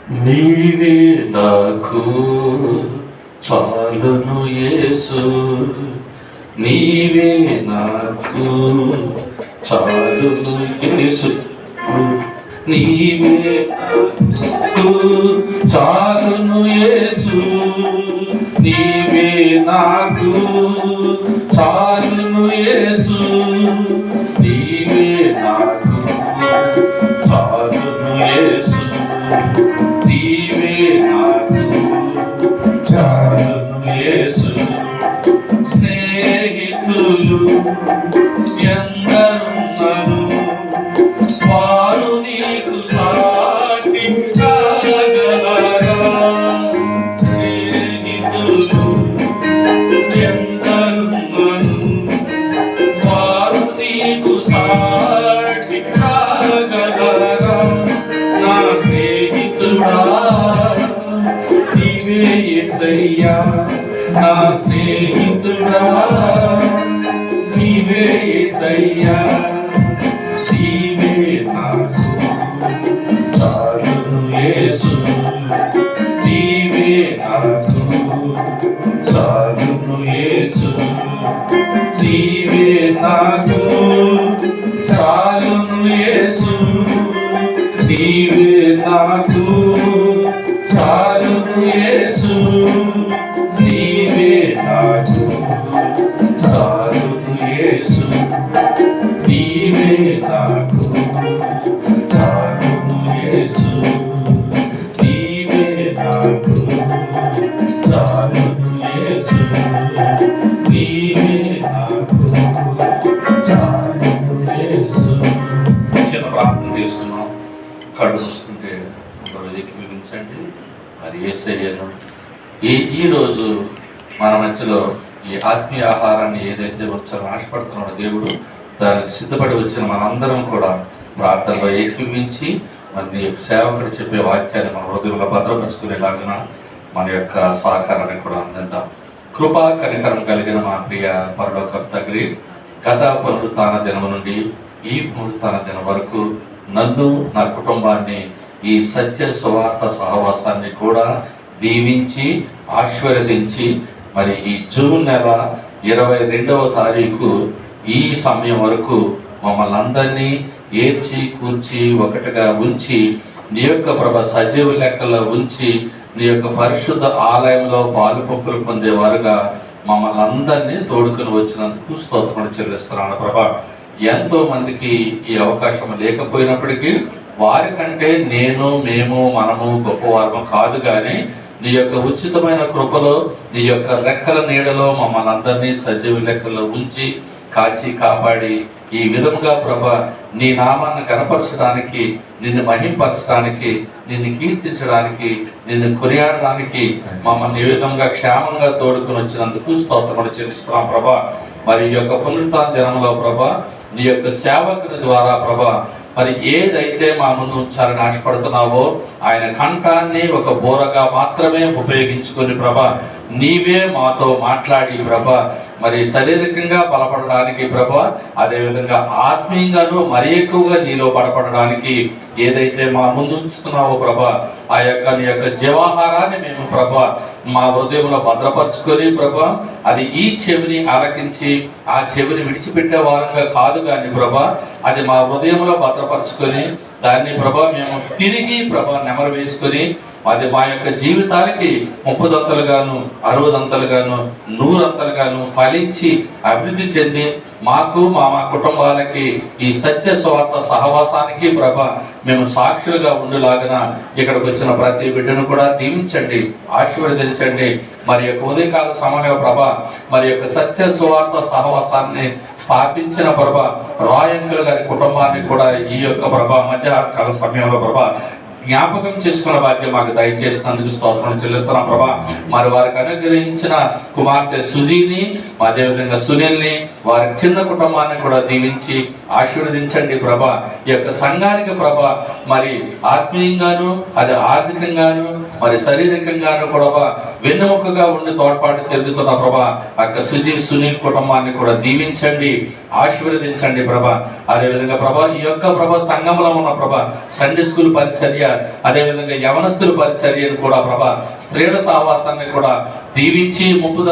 నీవే నాకు చాలును యేసు, నీవే నాకు చాలును యేసు, నీవే నాకు చాలును యేసు, నీవే నాకు చాలును యేసు, నీవే నాకు చాలును యేసు, నీవే నాకు చాలును యేసు. స్నేహితులు ఎందరున్నారు, వారు నీకు సాటి కాగలరా? స్నేహితులు ఎందరున్నారు, వారు నీకు సాటి కాగలరా? నా స్నేహితుడా నీవే యేసయ్యా, నా స్నేహితుడా నీవే యేసయ్యా, నీవే నాకు చాలును యేసు, నీవే నాకు చాలును యేసు, నీవే నాకు చాలును యేసు, నీవే నాకు చాలును యేసు, నీవే నాకు చాలును యేసు, నీవే నాకు చాలును యేసు, నీవే నాకు చాలును యేసు, నీవే నాకు చాలును యేసు. చిన్న ప్రార్థన చేసుకున్నాం. కళ్ళు చూస్తుంటే ఏకీభవించండి. మరి యేసయ్యను ఈరోజు మన మధ్యలో ఈ ఆత్మీయ ఆహారాన్ని ఏదైతే వచ్చారో ఆశపడుతున్నాడో దేవుడు, దానికి సిద్ధపడి వచ్చిన మనందరం కూడా ప్రార్థనలో ఏకీభవించి మరి నీ యొక్క సేవకుడు చెప్పే వాక్యాన్ని మన హృదయంలో భద్రపరుచుకునేలాగిన మన యొక్క సహకారాన్ని కూడా అందిద్దాం. కృపా కనికరం కలిగిన మా ప్రియ పరలోకపు తండ్రి, గత పునరుత్థాన దినము నుండి ఈ పునరుత్థాన దినం వరకు నన్ను, నా కుటుంబాన్ని, ఈ సత్య సువార్త సహవాసాన్ని కూడా దీవించి ఆశీర్వదించి మరి ఈ జూన్ నెల 22వ తారీఖు ఈ సమయం వరకు మమ్మల్ని అందరినీ ఏర్చి కూర్చి ఒకటిగా ఉంచి నీ యొక్క ప్రభ సజీవ లెక్కలో ఉంచి నీ యొక్క పరిశుద్ధ ఆలయంలో పాలు పంపులు పొందేవారుగా మమ్మల్ని అందరినీ తోడుకొని వచ్చినందుకు స్తోత్రం చెల్లిస్తున్నాను ప్రభా. ఎంతో మందికి ఈ అవకాశం లేకపోయినప్పటికీ వారికంటే మేము మనము గొప్పవారము కాదు, కానీ నీ యొక్క ఉచితమైన కృపలో నీ యొక్క రెక్కల నీడలో మమ్మల్ని అందరినీ సజీవ లెక్కల్లో ఉంచి కాచి కాపాడి ఈ విధముగా ప్రభా నీ నామాన్ని కనపరచడానికి, నిన్ను మహింపరచడానికి, నిన్ను కీర్తించడానికి, నిన్ను కొనియాడడానికి మమ్మల్ని ఏ విధంగా క్షేమంగా తోడుకుని వచ్చినందుకు స్తోత్రములు చెల్లిస్తున్నాం ప్రభా. మరి ఈ యొక్క పునరుత్థాన దినంలో ప్రభా నీ యొక్క సేవకుని ద్వారా ప్రభా మరి ఏదైతే మా ముందు ఉంచాలని ఆశపడుతున్నావో ఆయన కంఠాన్ని ఒక బోరగా మాత్రమే ఉపయోగించుకొని ప్రభా నీవే మాతో మాట్లాడి ప్రభా మరి శారీరకంగా బలపడడానికి ప్రభా, అదేవిధంగా ఆత్మీయంగాను మరి ఎక్కువగా నీలో బలపడడానికి ఏదైతే మా ముందు ఉంచుతున్నావో ప్రభా ఆ యొక్క నీ యొక్క జీవాహారాన్ని మేము ప్రభా మా హృదయంలో భద్రపరుచుకొని ప్రభా అది ఈ చెవిని ఆలకించి ఆ చెవిని విడిచిపెట్టే వారంగా కాదు కానీ ప్రభా అది మా హృదయంలో భద్రపరుచుకొని దాన్ని ప్రభా మేము తిరిగి ప్రభా నెమరు వేసుకొని అది మా యొక్క జీవితానికి 30 దంతలుగాను 60 దంతలుగాను 100 దంతలుగాను ఫలించి అభివృద్ధి చెంది మాకు మా కుటుంబాలకి ఈ సత్య స్వార్థ సహవాసానికి ప్రభా మేము సాక్షులుగా ఉండేలాగిన ఇక్కడికి వచ్చిన ప్రతి బిడ్డను కూడా దీవించండి, ఆశీర్వదించండి. మరి యొక్క ఉదయకాల సమయంలో ప్రభా మరి యొక్క సత్య స్వార్థ సహవాసాన్ని స్థాపించిన ప్రభా రాయంకుల గారి కుటుంబాన్ని కూడా ఈ యొక్క ప్రభా మధ్యాహ్నకాల సమయంలో ప్రభా జ్ఞాపకం చేసుకున్న భాగ్యం మాకు దయచేసినందుకు స్తోత్రం చెల్లిస్తున్నాం ప్రభా. మరి వారికి అనుగ్రహించిన కుమార్తె సుజీని, అదేవిధంగా సునీల్ని, వారి చిన్న కుటుంబాన్ని కూడా దీవించి ఆశీర్వదించండి ప్రభా. ఈ యొక్క సంఘానికి ప్రభా మరి ఆత్మీయంగాను అది ఆర్థికంగాను మరి శారీరకంగాను కూడా వెన్నెముకగా ఉండి తోడ్పాటు చెందుతున్న ప్రభా అక్క సునీల్ కుటుంబాన్ని కూడా దీవించండి, ఆశీర్వదించండి ప్రభా. అదేవిధంగా ప్రభా ఈ యొక్క ప్రభా సంఘంలో ఉన్న ప్రభా సండే స్కూల్ పరిచర్య అదేవిధంగా యవనస్తుల పరిచర్యను కూడా ప్రభా, స్త్రీల సహవాసాన్ని కూడా దీవించి 30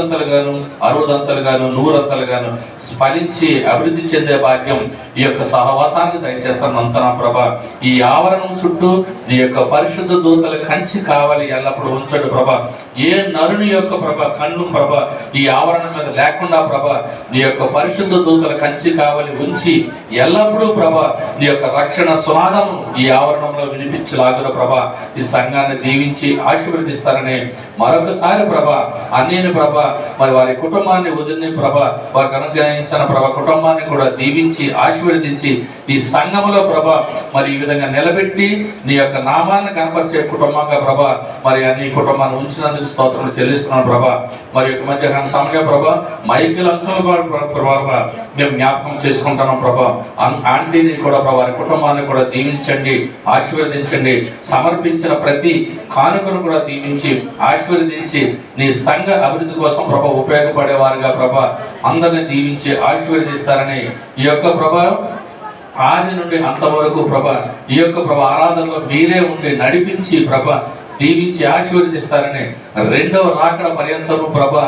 60 100 స్ఫలించి అభివృద్ధి చెందే భాగ్యం ఈ యొక్క సహవాసానికి దయచేస్తానంతనా ప్రభా. ఈ ఆవరణం చుట్టూ నీ యొక్క పరిశుద్ధ దూతల కంచి కావాలి ఎల్లప్పుడూ ఉంచడు ప్రభా. ఏ నరుని యొక్క ప్రభా కన్ను ప్రభా ఈ ఆవరణం మీద లేకుండా ప్రభా, నీ యొక్క పరిశుద్ధ దూతల కంచి కావాలి ఉంచి ఎల్లప్పుడూ ప్రభా నీ యొక్క రక్షణ సునాదం ఈ ఆవరణంలో వినిపించలాగున ప్రభా, ఈ సంఘాన్ని దీవించి ఆశీర్వదిస్తారని మరొకసారి ప్రభా అన్నిని ప్రభా, మరి వారి కుటుంబాన్ని వదిలిన ప్రభా, వారికి అనుగ్రహించిన ప్రభా కుటుంబాన్ని కూడా దీవించి ఆశీర్వదించి ఈ సంఘములో ప్రభా మరి ఈ విధంగా నిలబెట్టి నీ యొక్క నామాన్ని కనపరిచే కుటుంబంగా ప్రభా మరి నీ కుటుంబాన్ని ఉంచినందుకు స్తోత్రం చెల్లిస్తున్నాను ప్రభా. మరి యొక్క మధ్యాహ్న సమయంలో ప్రభా మైకిల్ అంకుల్ ప్రభా మేము జ్ఞాపకం చేసుకుంటున్నాం ప్రభా. ఆంటీని కూడా వారి కుటుంబాన్ని కూడా దీవించండి, ఆశీర్వదించండి. సమర్పించిన ప్రతి కానుకను కూడా దీవించి ఆశీర్వదించి నీ సంఘ అభివృద్ధి కోసం ప్రభా ఉపయోగపడేవారుగా ప్రభా అందరిని దీవించి ఆశీర్వదిస్తారని ఈ యొక్క ప్రభా ఆది నుండి అంతవరకు ప్రభా ఈ యొక్క ప్రభా ఆరాధనలో మీరే ఉండి నడిపించి ప్రభా దీవించి ఆశీర్వదిస్తారని రెండవ రాకడ పర్యంతము ప్రభా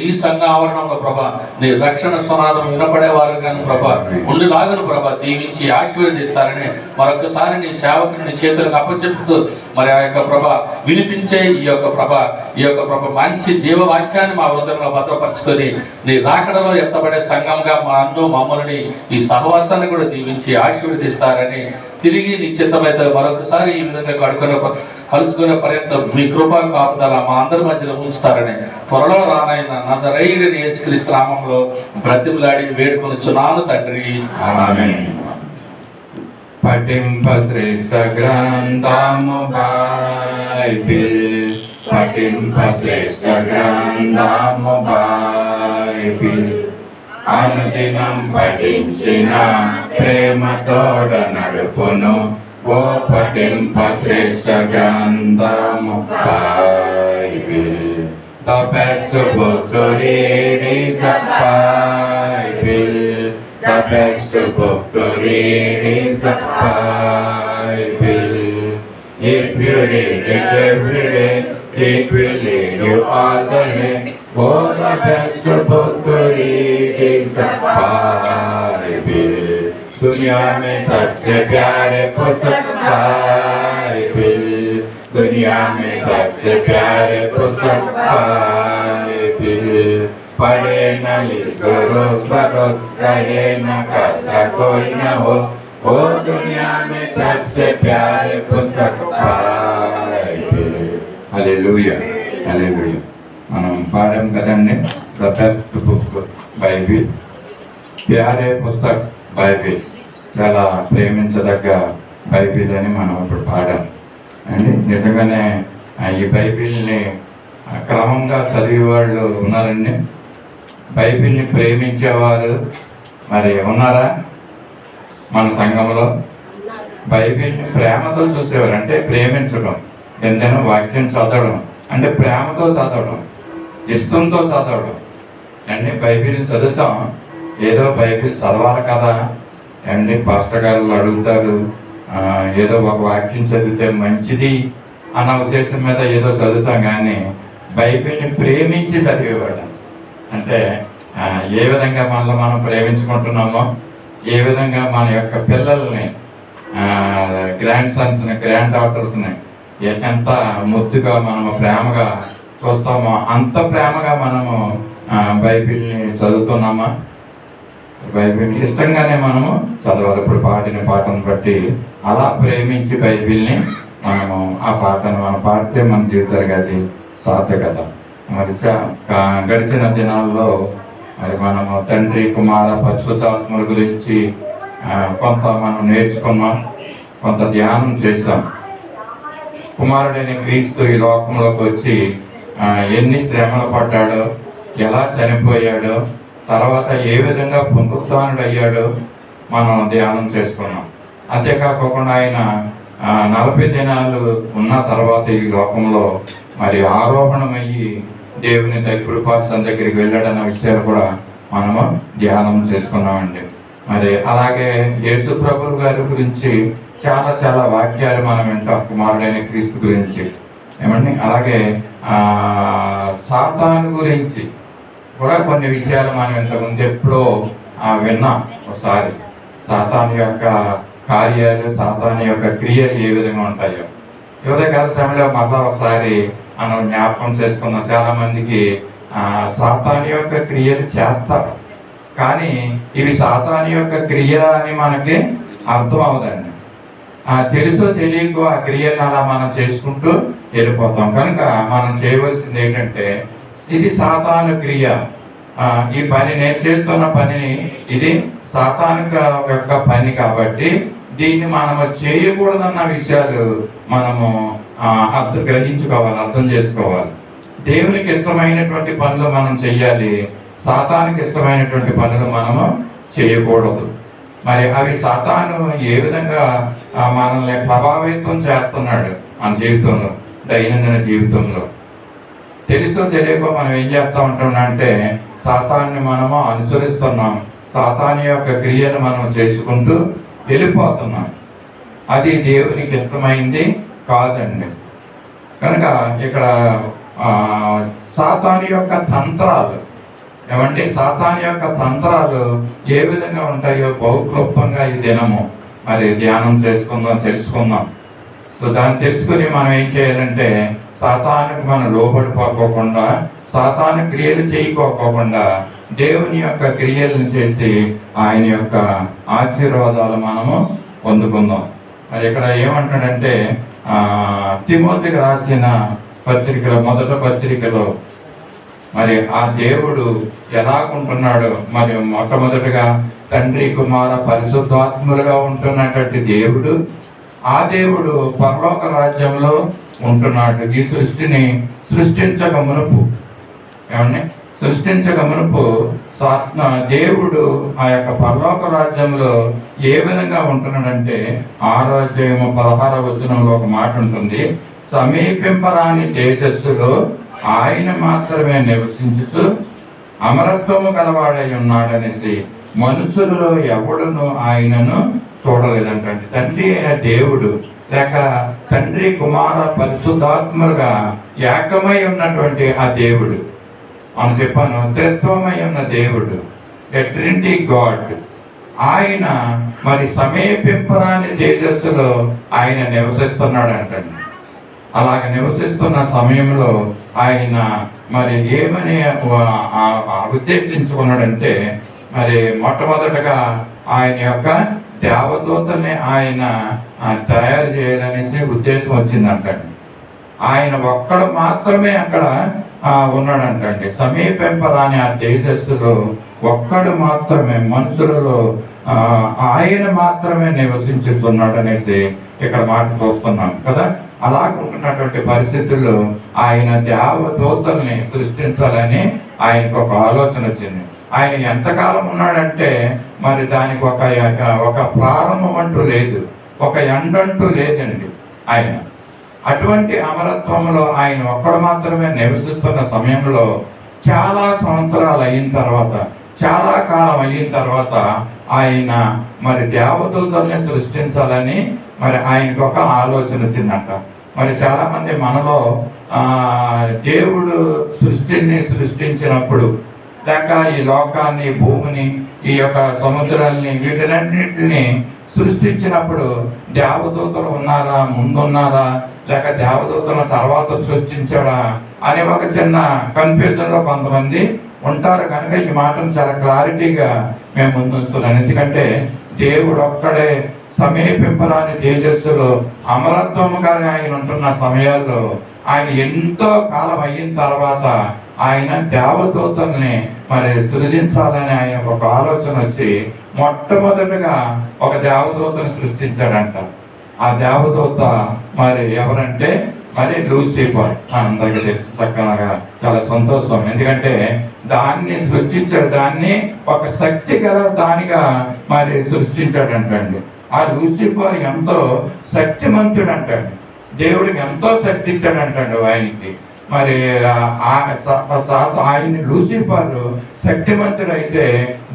ఈ సంఘ ఆవరణంలో ప్రభా నీ రక్షణ సునాదం వినపడేవారు కానీ ప్రభా ఉండిలాగను ప్రభా దీవించి ఆశీర్వదిస్తారని మరొకసారి నీ సేవకుని నీ చేతులకు అప్పచెప్తూ మరి ఆ యొక్క ప్రభా వినిపించే ఈ యొక్క ప్రభ మంచి జీవవాక్యాన్ని మా హృదయంలో భద్రపరచుకొని నీ రాకడలో ఎత్తబడే సంఘంగా మమ్మల్ని ఈ సహవాసాన్ని కూడా దీవించి ఆశీర్వదిస్తారని తిరిగి నీ చిత్తమైతే మరొకసారి ఈ విధంగా కలుసుకునే పర్యంతం మీ కృపా కాపుదల మా అందరి మధ్యలో ఉంచుతారని త్వరలో రానైన నజరేయుడైన యేసుక్రీస్తు నామములో బ్రతిమలాడి వేడుకొనుచున్నాను తండ్రి, ఆమేన్. పఠింప శ్రేష్ఠ గ్రంథము బైబిల్, పఠింప శ్రేష్ఠ గ్రంథము బైబిల్, అనుదినం పఠించిన ప్రేమతోడ నడుపును ఓ పఠింప శ్రేష్ఠ గ్రంథము Bible. The best book to read is the Bible. The best book to read is the Bible. If you read it every day, it will lead you all the way. Oh, the best book to read is the Bible. दुनिया में सबसे प्यारे पुस्तक Bible, दुनिया में सबसे प्यारे पुस्तक बाइबिल. पढ़े न लिखो रोज बरोज, रहे न करता कोई न हो, ओ दुनिया में सबसे प्यारे पुस्तक बाइबिल. Hallelujah, hallelujah. మనం పాడాం కదండి, ద బెస్ట్ బుక్ బైబిల్, ప్యారే పుస్తక్ బైబిల్, చాలా ప్రేమించదగ్గ బైబిల్ అని మనం ఇప్పుడు పాడాం అండి. నిజంగానే ఈ బైబిల్ని క్రమంగా చదివేవాళ్ళు ఉన్నారండి, బైబిల్ని ప్రేమించేవారు మరి ఉన్నారా మన సంఘంలో? బైబిల్ని ప్రేమతో చూసేవారు, అంటే ప్రేమించడం, ఎంతైనా వాక్యం చదవడం అంటే ప్రేమతో చదవడం, ఇష్టంతో చదవడం అండి. బైబిల్ చదువుతాం, ఏదో బైబిల్ చదవాలి కదా అండి, పాస్టర్ గారు అడుగుతారు, ఏదో ఒక వాక్యం చదివితే మంచిది అన్న ఉద్దేశం మీద ఏదో చదువుతాం, కానీ బైబిల్ని ప్రేమించి చదివేవాడు. అంటే ఏ విధంగా మనల్ని మనం ప్రేమించుకుంటున్నామో, ఏ విధంగా మన యొక్క పిల్లల్ని, గ్రాండ్ సన్స్ని, గ్రాండ్ డాటర్స్ని ఎంత ముద్దుగా మనము ప్రేమగా చూస్తామో అంత ప్రేమగా మనము బైబిల్ని చదువుతున్నామా? బైబిల్ని ఇష్టంగానే మనము చదవాలి. ఇప్పుడు పాడిన పాటను బట్టి అలా ప్రేమించి బైబిల్ని మనము ఆ పాటను మనం పాడితే మన జీవితానికి అది సార్థకత. మరి గడిచిన దినాల్లో మరి మనము తండ్రి, కుమార, పరిశుద్ధాత్మల గురించి కొంత మనం నేర్చుకున్నాం, కొంత ధ్యానం చేశాం. కుమారుడైన క్రీస్తు ఈ లోకంలోకి వచ్చి ఎన్ని శ్రమలు పడ్డాడో, ఎలా చనిపోయాడో, తర్వాత ఏ విధంగా పునరుత్థానుడు అయ్యాడో మనం ధ్యానం చేసుకున్నాం. అంతేకాకుండా ఆయన 40 దినాలు ఉన్న తర్వాత ఈ లోకంలో మరి ఆరోహణమయ్యి దేవుని కృపాసనం దగ్గరికి వెళ్ళాడన్న విషయాలు కూడా మనము ధ్యానం చేసుకున్నామండి. మరి అలాగే యేసు ప్రభువు గారి గురించి చాలా చాలా వాక్యాలు మనం వింటాం కుమారుడైన క్రీస్తు గురించి. ఏమండి, అలాగే సాతాను గురించి కూడా కొన్ని విషయాలు మనం ఇంతకుముందు ఎప్పుడో విన్నాం. ఒకసారి సాతాను యొక్క కార్యాలు, సాతాను యొక్క క్రియలు ఏ విధంగా ఉంటాయో ఉదయకాల సమయంలో మళ్ళా ఒకసారి మనం జ్ఞాపకం చేసుకుందాం. చాలా మందికి సాతాను యొక్క క్రియలు చేస్తారు, కానీ ఇవి సాతాను యొక్క క్రియ అని మనకి అర్థం అవదండి. తెలుసో తెలియకో ఆ క్రియలను అలా మనం చేసుకుంటూ వెళ్ళిపోతాం. కనుక మనం చేయవలసింది ఏంటంటే, ఇది సాతాను క్రియ, ఈ పని నేను చేస్తున్న పనిని ఇది సాతాను యొక్క పని కాబట్టి దీన్ని మనము చేయకూడదన్న విషయాలు మనము గ్రహించుకోవాలి, అర్థం చేసుకోవాలి. దేవునికి ఇష్టమైనటువంటి పనులు మనం చెయ్యాలి, సాతానికి ఇష్టమైనటువంటి పనులు మనము చేయకూడదు. మరి అవి సాతాను ఏ విధంగా మనల్ని ప్రభావితం చేస్తున్నాడు మన జీవితంలో, దైనందిన జీవితంలో. తెలుసో తెలియకో మనం ఏం చేస్తూ ఉంటామంటే సాతాన్ని మనము అనుసరిస్తున్నాం, సాతాను యొక్క క్రియను మనం చేసుకుంటూ వెళ్ళిపోతున్నాం. అది దేవునికి ఇష్టమైంది కాదండి. కనుక ఇక్కడ సాతాను యొక్క తంత్రాలు, ఏమంటే సాతాను యొక్క తంత్రాలు ఏ విధంగా ఉంటాయో బహుక్లుప్తంగా ఈ దినము మరి ధ్యానం చేసుకుందాం, తెలుసుకుందాం. సో దాన్ని తెలుసుకుని మనం ఏం చేయాలంటే సాతానుకు మనం లోబడిపోకోకుండా, సాతాను క్రియలు చేయకోకుండా దేవుని యొక్క క్రియలను చేసి ఆయన యొక్క ఆశీర్వాదాలు మనము పొందుకుందాం. మరి ఇక్కడ ఏమంటాడంటే తిమోతికి రాసిన పత్రికలో, మొదటి పత్రికలో మరి ఆ దేవుడు ఎలాగుంటున్నాడు, మరి మొట్టమొదటిగా తండ్రి కుమార పరిశుద్ధాత్ములుగా ఉంటున్నటువంటి దేవుడు, ఆ దేవుడు పరలోక రాజ్యంలో ఉంటున్నాడు. ఈ సృష్టిని సృష్టించక మునుపు, ఏమండి సృష్టించక మునుపు దేవుడు ఆ యొక్క పరలోక రాజ్యంలో ఏ విధంగా ఉంటున్నాడంటే 6వ అధ్యాయము 16వ వచనంలో ఒక మాట ఉంటుంది, సమీపింపరాని తేజస్సులో ఆయన మాత్రమే నివసించుచు అమరత్వము గలవాడై ఉన్నాడనేసి మనుషులలో ఎవడును ఆయనను చూడలేదంటండి. తండ్రి అయిన దేవుడు లేక తండ్రి కుమార పరిశుద్ధాత్మలుగా ఏకమై ఉన్నటువంటి ఆ దేవుడు, మనం చెప్పాను త్రిత్వమై ఉన్న దేవుడు, ఎ ట్రినిటీ గాడ్, ఆయన మరి సమీపింపరాని తేజస్సులో ఆయన నివసిస్తున్నాడు అంటండి. అలాగ నివసిస్తున్న సమయంలో ఆయన మరి ఏమని ఉద్దేశించుకున్నాడంటే, మరి మొట్టమొదటగా ఆయన యొక్క దేవదూతల్ని ఆయన తయారు చేయాలనేసి ఉద్దేశం వచ్చిందంటండి. ఆయన ఒక్కడు మాత్రమే అక్కడ ఉన్నాడంటండి. సమీపింపరాని ఆ తేజస్సులో ఒక్కడు మాత్రమే, మనుషులలో ఆయన మాత్రమే నివసించుతున్నాడు అనేసి ఇక్కడ మాట చూస్తున్నాం కదా. అలాగుంటున్నటువంటి పరిస్థితుల్లో ఆయన దేవదూతల్ని సృష్టించాలని ఆయనకు ఒక ఆలోచన వచ్చింది. ఆయన ఎంతకాలం ఉన్నాడంటే మరి దానికి ఒక ప్రారంభం అంటూ లేదు, ఒక ఎండంటూ లేదండి. ఆయన అటువంటి అమరత్వంలో ఆయన ఒక్కడు మాత్రమే నివసిస్తున్న సమయంలో చాలా సంవత్సరాలు అయిన తర్వాత, చాలా కాలం అయిన తర్వాత ఆయన మరి దేవదూతల్ని సృష్టించాలని మరి ఆయనకు ఒక ఆలోచన వచ్చిందంట. మరి చాలా మంది మనలో దేవుడు సృష్టించినప్పుడు లేక ఈ లోకాన్ని, భూమిని, ఈ యొక్క సముద్రాల్ని, వీటినన్నింటిని సృష్టించినప్పుడు దేవదూతలు ఉన్నారా, ముందున్నారా, లేక దేవదూతల తర్వాత సృష్టించాడా అనే ఒక చిన్న కన్ఫ్యూజన్లో కొంతమంది ఉంటారు. కనుక ఈ మాటను చాలా క్లారిటీగా మేము ముందుంచుతున్నాను. ఎందుకంటే దేవుడు ఒక్కడే సమీపింపరాని తేజస్సులో అమరత్వముగా ఆయన ఉంటున్న సమయాల్లో ఆయన ఎంతో కాలం అయిన తర్వాత ఆయన దేవదూతల్ని మరి సృజించాలని ఆయన ఒక ఆలోచన వచ్చి మొట్టమొదటిగా ఒక దేవదూతను సృష్టించాడంట. ఆ దేవదూత మరి ఎవరంటే మరి లూసిఫర్. అందరికీ తెలిసి చక్కగా చాలా సంతోషం. ఎందుకంటే దాన్ని సృష్టించాడు, దాన్ని ఒక శక్తి గల దానిగా మరి సృష్టించాడంటండి. ఆ లూసిఫర్ ఎంతో శక్తిమంతుడు అంటాడు, దేవుడికి ఎంతో శక్తి ఇచ్చాడంటాడు ఆయనకి. మరి ఆయన లూసిఫర్ శక్తిమంతుడు అయితే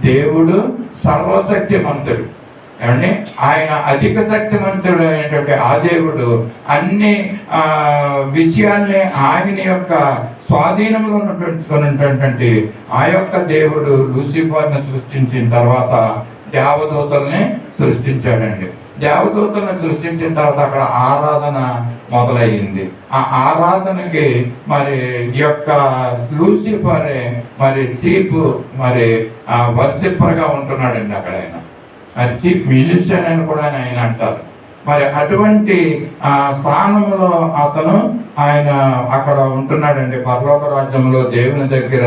దేవుడు సర్వశక్తిమంతుడు. ఏమండి ఆయన అధిక శక్తిమంతుడు అయినటువంటి ఆ దేవుడు అన్ని విషయాల్ని ఆయన యొక్క స్వాధీనంలో ఉన్నటువంటి ఆ యొక్క దేవుడు లూసిఫర్ని సృష్టించిన తర్వాత దేవదూతల్ని సృష్టించాడండి. దేవదూతలను సృష్టించిన తర్వాత అక్కడ ఆరాధన మొదలయ్యింది. ఆ ఆరాధనకి మరి ఈ యొక్క లూసిఫరే మరి చీఫ్ మరి వర్షిప్పర్గా ఉంటున్నాడండి. అక్కడ ఆయన మరి చీఫ్ మ్యూజిషియన్ అని కూడా ఆయన అంటారు. మరి అటువంటి స్థానంలో ఆయన అక్కడ ఉంటున్నాడండి పరలోక రాజ్యంలో దేవుని దగ్గర.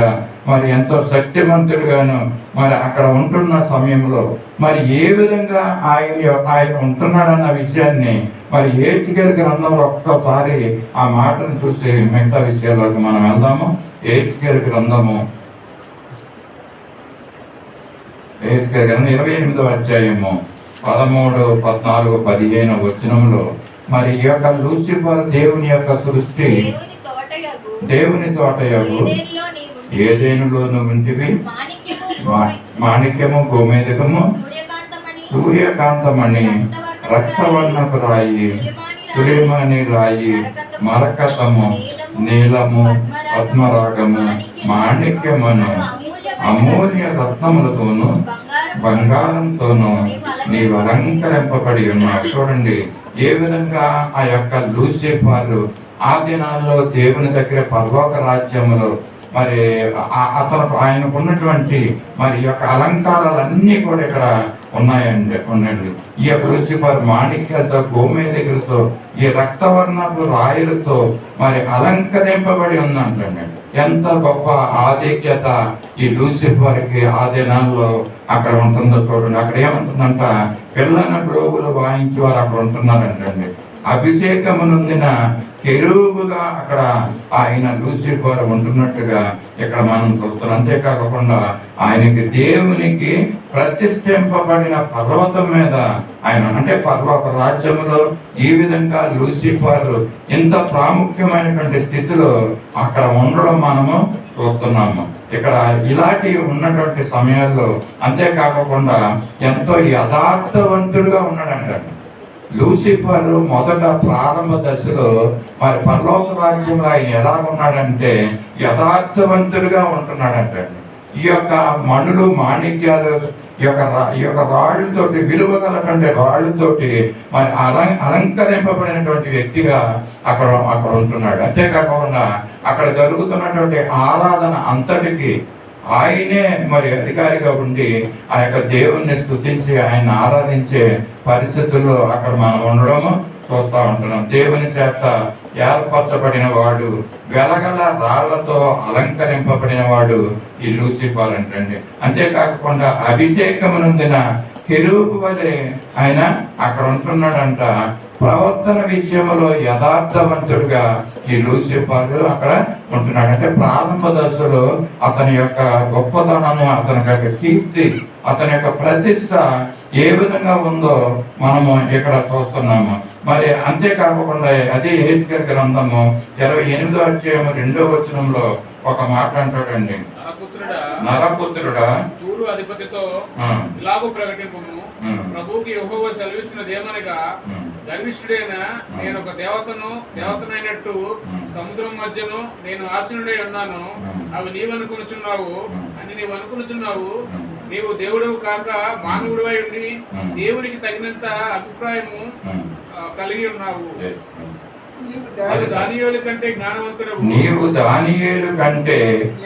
మరి ఎంతో శక్తిమంతుడుగాను మరి అక్కడ ఉంటున్న సమయంలో మరి ఏ విధంగా ఆయన ఉంటున్నాడన్న విషయాన్ని మరి హెచ్కేల్ గ్రంథంలో ఒక్కసారి ఆ మాటను చూసి మిగతా విషయాలకు మనం వెళ్దాము. హెచ్కేల్ గ్రంథము 28వ అధ్యాయము 13, 14, 15 వచనంలో మరి ఈ యొక్క లూసిఫర్ దేవుని యొక్క సృష్టి దేవుని తోటయగు ఏదేనులోను ఉంటివి మాణిక్యము గోమేదకము సూర్యకాంతమణి రక్తవర్ణపు రాయి సులేమాని రాయి మరకతము నీలము పద్మరాగము మాణిక్యమును అమూల్య రత్నములతోనూ బంగారంతోనూ నీవు అలంకరింపబడి ఉన్నావు. చూడండి ఏ విధంగా ఆ యొక్క లూసిఫర్ ఆ దినాల్లో దేవుని దగ్గర పరలోక రాజ్యములో మరి ఆయనకు ఉన్నటువంటి మరి యొక్క అలంకారాలన్నీ కూడా ఇక్కడ ఉండండి. ఈ యొక్క లూసిఫర్ మాణిక్యతో గోమేదికలతో ఈ రక్తవర్ణపు రాయులతో మరి అలంకరింపబడి ఉందంటండి. ఎంత గొప్ప ఆధిక్యత ఈ లూసిఫర్కి ఆ దినాల్లో అక్కడ ఉంటుందో చూడండి. అక్కడ ఏముంటుందంట, పిల్లన గ్రోగులు వాయించి వారు అక్కడ ఉంటున్నారంటండి. అభిషేకము నొందిన కెరూబుగా అక్కడ ఆయన లూసిఫర్ ఉంటున్నట్టుగా ఇక్కడ మనం చూస్తున్నాం. అంతేకాకుండా ఆయనకి దేవునికి ప్రతిష్ఠింపబడిన పర్వతం మీద ఆయన అంటే పర్వత రాజ్యములో ఈ విధంగా లూసిఫర్ ఇంత ప్రాముఖ్యమైనటువంటి స్థితిలో అక్కడ ఉండడం మనము చూస్తున్నాము. ఇక్కడ ఇలాంటి ఉన్నటువంటి సమయాల్లో అంతేకాకుండా ఎంతో యథార్థవంతుడుగా ఉన్నాడంట లూసిఫర్. మొదట ప్రారంభ దశలో మరి పరలోక రాజ్యంలో ఆయన ఎలా ఉన్నాడంటే యథార్థవంతుడిగా ఉంటున్నాడంట. ఈ యొక్క మణులు మాణిక్యాలు ఈ యొక్క రాళ్ళతోటి విలువగలటువంటి రాళ్ళతోటి మరి అలంకరింపబడినటువంటి వ్యక్తిగా అక్కడ ఉంటున్నాడు. అంతేకాకుండా అక్కడ జరుగుతున్నటువంటి ఆరాధన అంతటికి ఆయనే మరి అధికారిగా ఉండి ఆ యొక్క దేవుణ్ణి స్తుతించి ఆయన ఆరాధించే పరిస్థితుల్లో అక్కడ మనం ఉండడము చూస్తూ ఉంటున్నాం. దేవుని చేత ఏర్పరచబడిన వాడు, వెలగల రాళ్లతో అలంకరింపబడిన వాడు ఈ లూసిఫర్ అంటండి. అంతేకాకుండా అభిషేకము నొందిన కెరూబు వలె ఆయన అక్కడ ఉంటున్నాడంట. ప్రవర్తన విషయంలో యథార్థవంతుడిగా ఈ లూసిఫర్ అక్కడ ఉంటున్నాడు. అంటే ప్రారంభ దశలో అతని యొక్క గొప్పతనము, అతని యొక్క కీర్తి, అతని యొక్క ప్రతిష్ట ఏ విధంగా ఉందో మనము ఇక్కడ చూస్తున్నాము. మరి అంతేకాకుండా అదే హెచ్కేల్ గ్రంథము 28వ అధ్యాయము 2వ వచనంలో ఒక మాట అంటాడండి, నరపుత్రుడా తూరు అధిపతితో ఇలాగూ ప్రకటింపును, ప్రభువుకి యెహోవా సెలవిచ్చినదేమనగా, గర్విష్ఠుడైన నేను ఒక దేవతనైనట్టు సముద్రం మధ్యను నేను ఆసీనుడై ఉన్నాను. అవి నీవనుకొనుచున్నావు అని నీవు అనుకొనుచున్నావు. నీవు దేవుడు కాక మానవుడివై ఉండి దేవునికి తగినంత అభిప్రాయము కలిగి ఉన్నావు. నీవు దానియేలు కంటే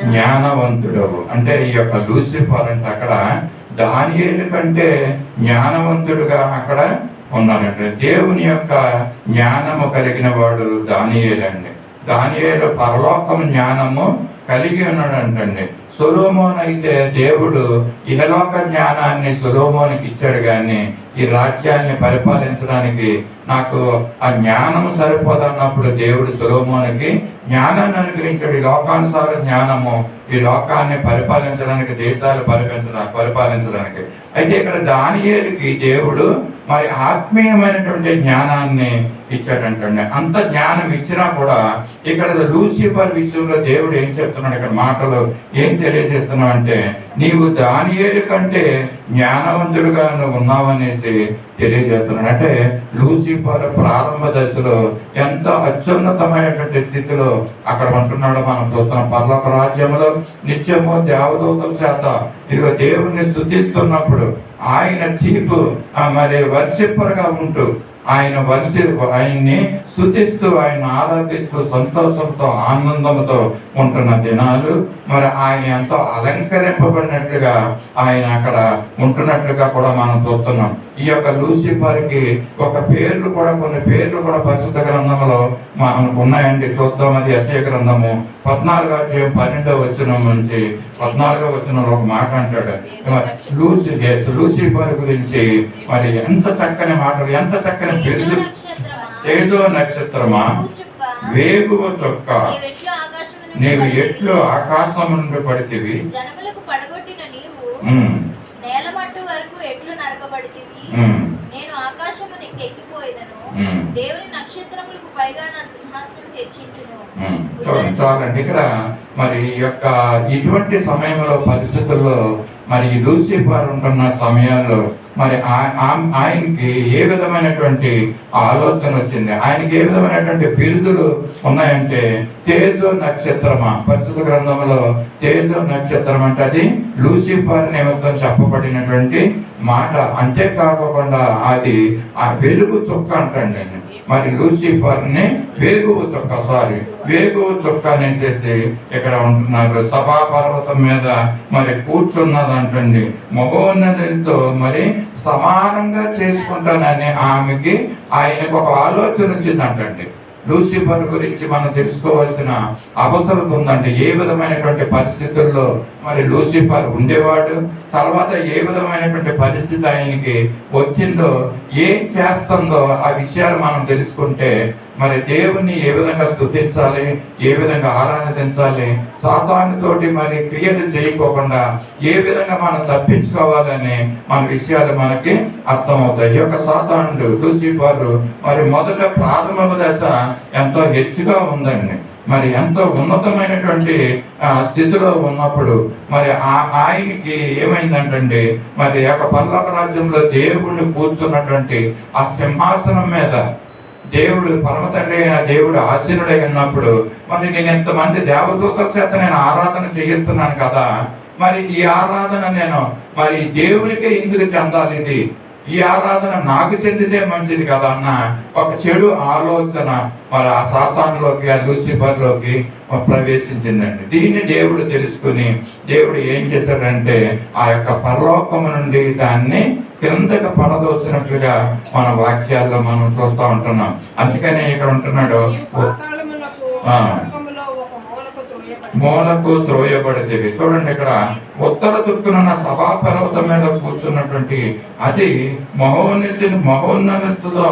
జ్ఞానవంతుడవు. అంటే ఈ యొక్క లూసిఫర్ అంటే అక్కడ దానియేలు కంటే జ్ఞానవంతుడుగా అక్కడ ఉన్నాడంటే దేవుని యొక్క జ్ఞానము కలిగిన వాడు దానియేలు అండి. దానియేలు పరలోకం జ్ఞానము కలిగి ఉన్నాడంటండి. సొలొమోను అయితే దేవుడు ఇహలోక జ్ఞానాన్ని సొలొమోనుకి ఇచ్చాడు, కానీ ఈ రాజ్యాన్ని పరిపాలించడానికి నాకు ఆ జ్ఞానము సరిపోదన్నప్పుడు దేవుడు సొలొమోనుకి జ్ఞానాన్ని అనుగ్రహించాడు. ఈ లోకానుసార జ్ఞానము ఈ లోకాన్ని పరిపాలించడానికి, దేశాలు పరిపాలించడానికి. అయితే ఇక్కడ దానియేలుకి దేవుడు మరి ఆత్మీయమైనటువంటి జ్ఞానాన్ని ఇచ్చాడంటండి. అంత జ్ఞానం ఇచ్చినా కూడా ఇక్కడ లూసిఫర్ విషయంలో దేవుడు ఏం చెప్తున్నాడు, ఇక్కడ మాటలు ఏం తెలియజేస్తున్నావు అంటే నీవు దానియేలు కంటే జ్ఞానవంతుడుగా నువ్వు ఉన్నావనేసి తెలియజేస్తున్నాడు. అంటే లూసిఫర్ ప్రారంభ దశలో ఎంత అత్యున్నతమైనటువంటి స్థితిలో అక్కడ ఉంటున్నాడో మనం చూస్తున్నాం. పరలోక రాజ్యంలో నిత్యము దేవదూతల చేత ఇదిగో దేవుణ్ణి స్తుతిస్తున్నప్పుడు ఆయన చీఫ్ మరి వర్షిప్పర్ గా ఉంటూ ఆయన్ని స్తుతిస్తూ ఆయన ఆరాధిస్తూ సంతోషంతో ఆనందంతో ఉంటున్న దినాలు, మరి ఆయన ఎంతో అలంకరింపబడినట్లుగా ఆయన అక్కడ ఉంటున్నట్లుగా కూడా మనం చూస్తున్నాం. ఈ యొక్క లూసిఫర్ కి కొన్ని పేర్లు కూడా పరిశుద్ధ గ్రంథంలో మనకు ఉన్నాయండి. చూద్దాం. అది యెషయా గ్రంథము 14:12 నుంచి 14 ఒక మాట అంటాడు. లూసిఫర్ గురించి మరి ఎంత చక్కని మాటలు, ఎంత చక్కని పేర్లు. తేజో నక్షత్రమా, వేగువ చొక్క, నీవు ఎట్లు ఆకాశం నుండి పడితివి, జనములకు పడగొట్టిన నీవు నేలమట్టు వరకు ఎట్లు నరకబడితివి. నేను ఆకాశమును ఎక్కిపోయేదను, దేవుని నక్షత్రములకు పైగా నా సింహాసనం హెచ్చించును. చూడండి ఇక్కడ మరి యొక్క ఇటువంటి సమయంలో పరిస్థితుల్లో మరి లూసిఫర్ ఉంటున్న సమయాల్లో మరి ఆయనకి ఏ విధమైనటువంటి ఆలోచన వచ్చింది, ఆయనకి ఏ విధమైనటువంటి బిరుదులు ఉన్నాయంటే తేజో నక్షత్రమా. పరిశుద్ధ గ్రంథంలో తేజో నక్షత్రం అంటే అది లూసిఫర్ నిమిత్తం చెప్పబడినటువంటి మాట. అంతేకాకుండా అది ఆ వెలుగు చుక్క అంటండి. మరి లూసిఫర్ ని వేగువ చుక్క అనేసి ఇక్కడ ఉంటున్నారు. సభా పర్వతం మీద మరి కూర్చున్నదంటండి. మహోన్నతులతో మరి సమానంగా చేసుకుంటానని ఆమెకి ఆయనకు ఒక ఆలోచన వచ్చిందంటండి. లూసిఫర్ గురించి మనం తెలుసుకోవాల్సిన అవసరం ఉందంటే ఏ విధమైనటువంటి పరిస్థితుల్లో మరి లూసిఫర్ ఉండేవాడు, తర్వాత ఏ విధమైనటువంటి పరిస్థితి ఆయనకి వచ్చిందో, ఏం చేస్తుందో ఆ విషయాలు మనం తెలుసుకుంటే మరి దేవుణ్ణి ఏ విధంగా స్తుతించాలి, ఏ విధంగా ఆరాధించాలి, సాతానుతోటి మరి క్రియలు చేయకోకుండా ఏ విధంగా మనం తప్పించుకోవాలని మన విషయాలు మనకి అర్థమవుతాయి. ఈ యొక్క సాతానుడు లూసిఫర్ మరి మొదట ప్రారంభ దశ ఎంతో హెచ్చుగా ఉందండి. మరి ఎంతో ఉన్నతమైనటువంటి స్థితిలో ఉన్నప్పుడు మరి ఆయనకి ఏమైందంటే మరి యొక్క పరలోక రాజ్యంలో దేవుణ్ణి కూర్చున్నటువంటి ఆ సింహాసనం మీద దేవుడు పరమ తండ్రి అయిన దేవుడు ఆసీనుడై ఉన్నప్పుడు మరి నేను ఎంతమంది దేవదూతల చేత నేను ఆరాధన చేయిస్తున్నాను కదా, మరి ఈ ఆరాధన నేను మరి దేవునికే ఎందుకు చెందాలి, ఇది ఈ ఆరాధన నాకు చెందితే మంచిది కదా అన్న ఒక చెడు ఆలోచన మరి ఆ సాతానులోకి, ఆ లూసిఫర్లోకి ప్రవేశించిందండి. దీన్ని దేవుడు తెలుసుకుని దేవుడు ఏం చేశాడంటే ఆ యొక్క పరలోకము నుండి దాన్ని కిందకు పడదోసినట్లుగా మన వాక్యాల్లో మనం చూస్తూ ఉంటున్నాం. అందుకనే ఇక్కడ ఉంటున్నాడు, మూలకు త్రోయబడితేవి. చూడండి ఇక్కడ ఉత్తర దిక్కునున్న సభా పర్వతం మీద కూర్చున్నటువంటి అది మహోన్నతితో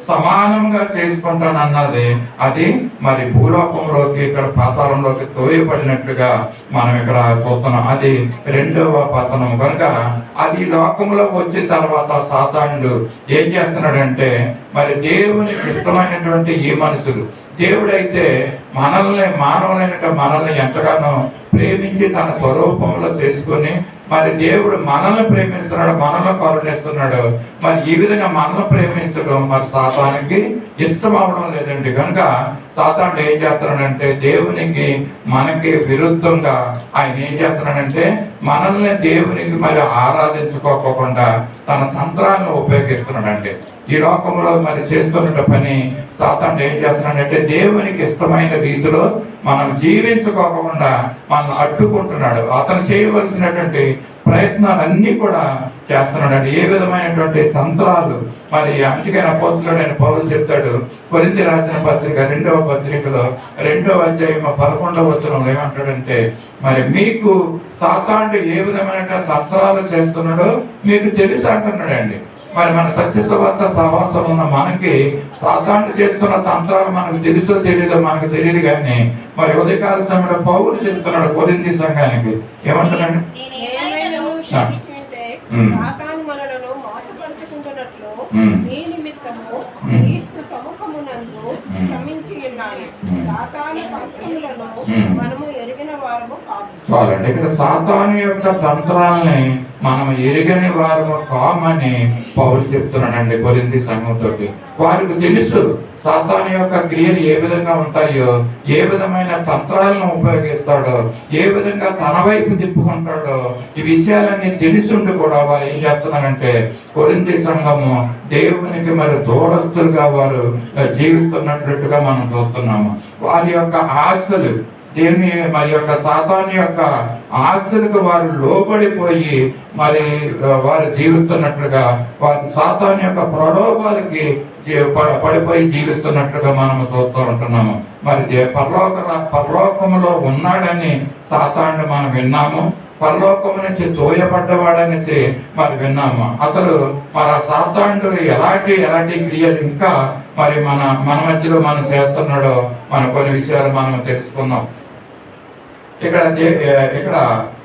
సమానంగా చేసుకుంటానన్నది అది మరి భూలోకంలోకి ఇక్కడ పాతాళంలోకి తోయబడినట్లుగా మనం ఇక్కడ చూస్తున్నాం. అది రెండవ పతనం కనుక అది లోకంలోకి వచ్చిన తర్వాత సాతానుడు ఏం చేస్తున్నాడంటే మరి దేవునికి ఇష్టమైనటువంటి ఈ మనుషులు, దేవుడైతే మనల్ని ఎంతగానో ప్రేమించి తన స్వరూపంలో చేసుకొని మరి దేవుడు మనల్ని ప్రేమిస్తున్నాడు, మనల్ని కరుణిస్తున్నాడు. మరి ఈ విధంగా మనల్ని ప్రేమించడం మరి సాతానుకి ఇష్టం అవడం లేదండి. కనుక సాతానుడు ఏం చేస్తున్నాడంటే దేవునికి మనకి విరుద్ధంగా ఆయన ఏం చేస్తున్నాడంటే మనల్ని దేవునికి మరి ఆరాధించుకోకుండా తన తంత్రాలను ఉపయోగిస్తున్నాడంటే ఈ లోకంలో మరి చేస్తున్న పని సాతానుడు ఏం చేస్తున్నాడంటే దేవునికి ఇష్టమైన రీతిలో మనం జీవించుకోకుండా మనల్ని అడ్డుకుంటున్నాడు. అతను చేయవలసినటువంటి ప్రయత్నాలన్నీ కూడా చేస్తున్నాడు. ఏ విధమైనటువంటి తంత్రాలు మరి అందుకైనా అపోస్తలుడైన పౌలు చెప్తాడు కొరింథీ రాసిన పత్రిక 2వ పత్రికలో 2వ అధ్యాయం 11వ వచనంలో ఏమంటాడంటే మరి మీకు సాతానుడు ఏ విధమైన తంత్రాలు చేస్తున్నాడో మీకు తెలుసు అంటున్నాడండి. మరి మన సత్యసువార్త సహవాసం ఉన్న మనకి సాతానుడు చేస్తున్న తంత్రాలు మనకు తెలుసో తెలియదో మనకు తెలియదు. కానీ మరి ఉదయకాల సమయంలో పౌలు చెప్తున్నాడు కొరింథీ సంఘానికి ఏమంటున్నాడు, మీ నిమిత్తము క్రీస్తు సముఖమునందు క్షమించి ఉన్నాను. సాతాను తంత్రములను మనము ఎరిగిన వారము కాదు. చాలండి. ఇక్కడ సాతాను యొక్క తంత్రాలని మనం ఎరిగని వారు కామని పౌలు చెప్తున్నాడండి కొరింథీ సంఘంతో. వారికి తెలుసు సాతాను యొక్క క్రియలు ఏ విధంగా ఉంటాయో, ఏ విధమైన తంత్రాలను ఉపయోగిస్తాడో, ఏ విధంగా తన వైపు తిప్పుకుంటాడో, ఈ విషయాలన్నీ తెలుసుండి కూడా వారు ఏం చేస్తున్నారంటే కొరింథీ సంఘము దేవునికి మరి దూరస్తులుగా వారు జీవిస్తున్నట్లుగా మనం చూస్తున్నాము. వారి యొక్క ఆశలు దేవుని మరి యొక్క సాతాను యొక్క ఆశలకు వారు లోబడిపోయి మరి వారు జీవిస్తున్నట్లుగా, వారి సాతాను యొక్క ప్రలోభాలకి పడిపోయి జీవిస్తున్నట్లుగా మనము చూస్తూ ఉంటున్నాము. మరి పరలోకములో ఉన్నాడని సాతాను మనం విన్నాము, పరలోకము నుంచి తోయబడ్డవాడనేసి మరి విన్నాము. అసలు మరి ఆ సాతానుడు ఎలాంటి క్రియలు ఇంకా మరి మన మధ్యలో మనం చేస్తున్నాడో మన కొన్ని విషయాలు మనం తెలుసుకున్నాం. ఇక్కడ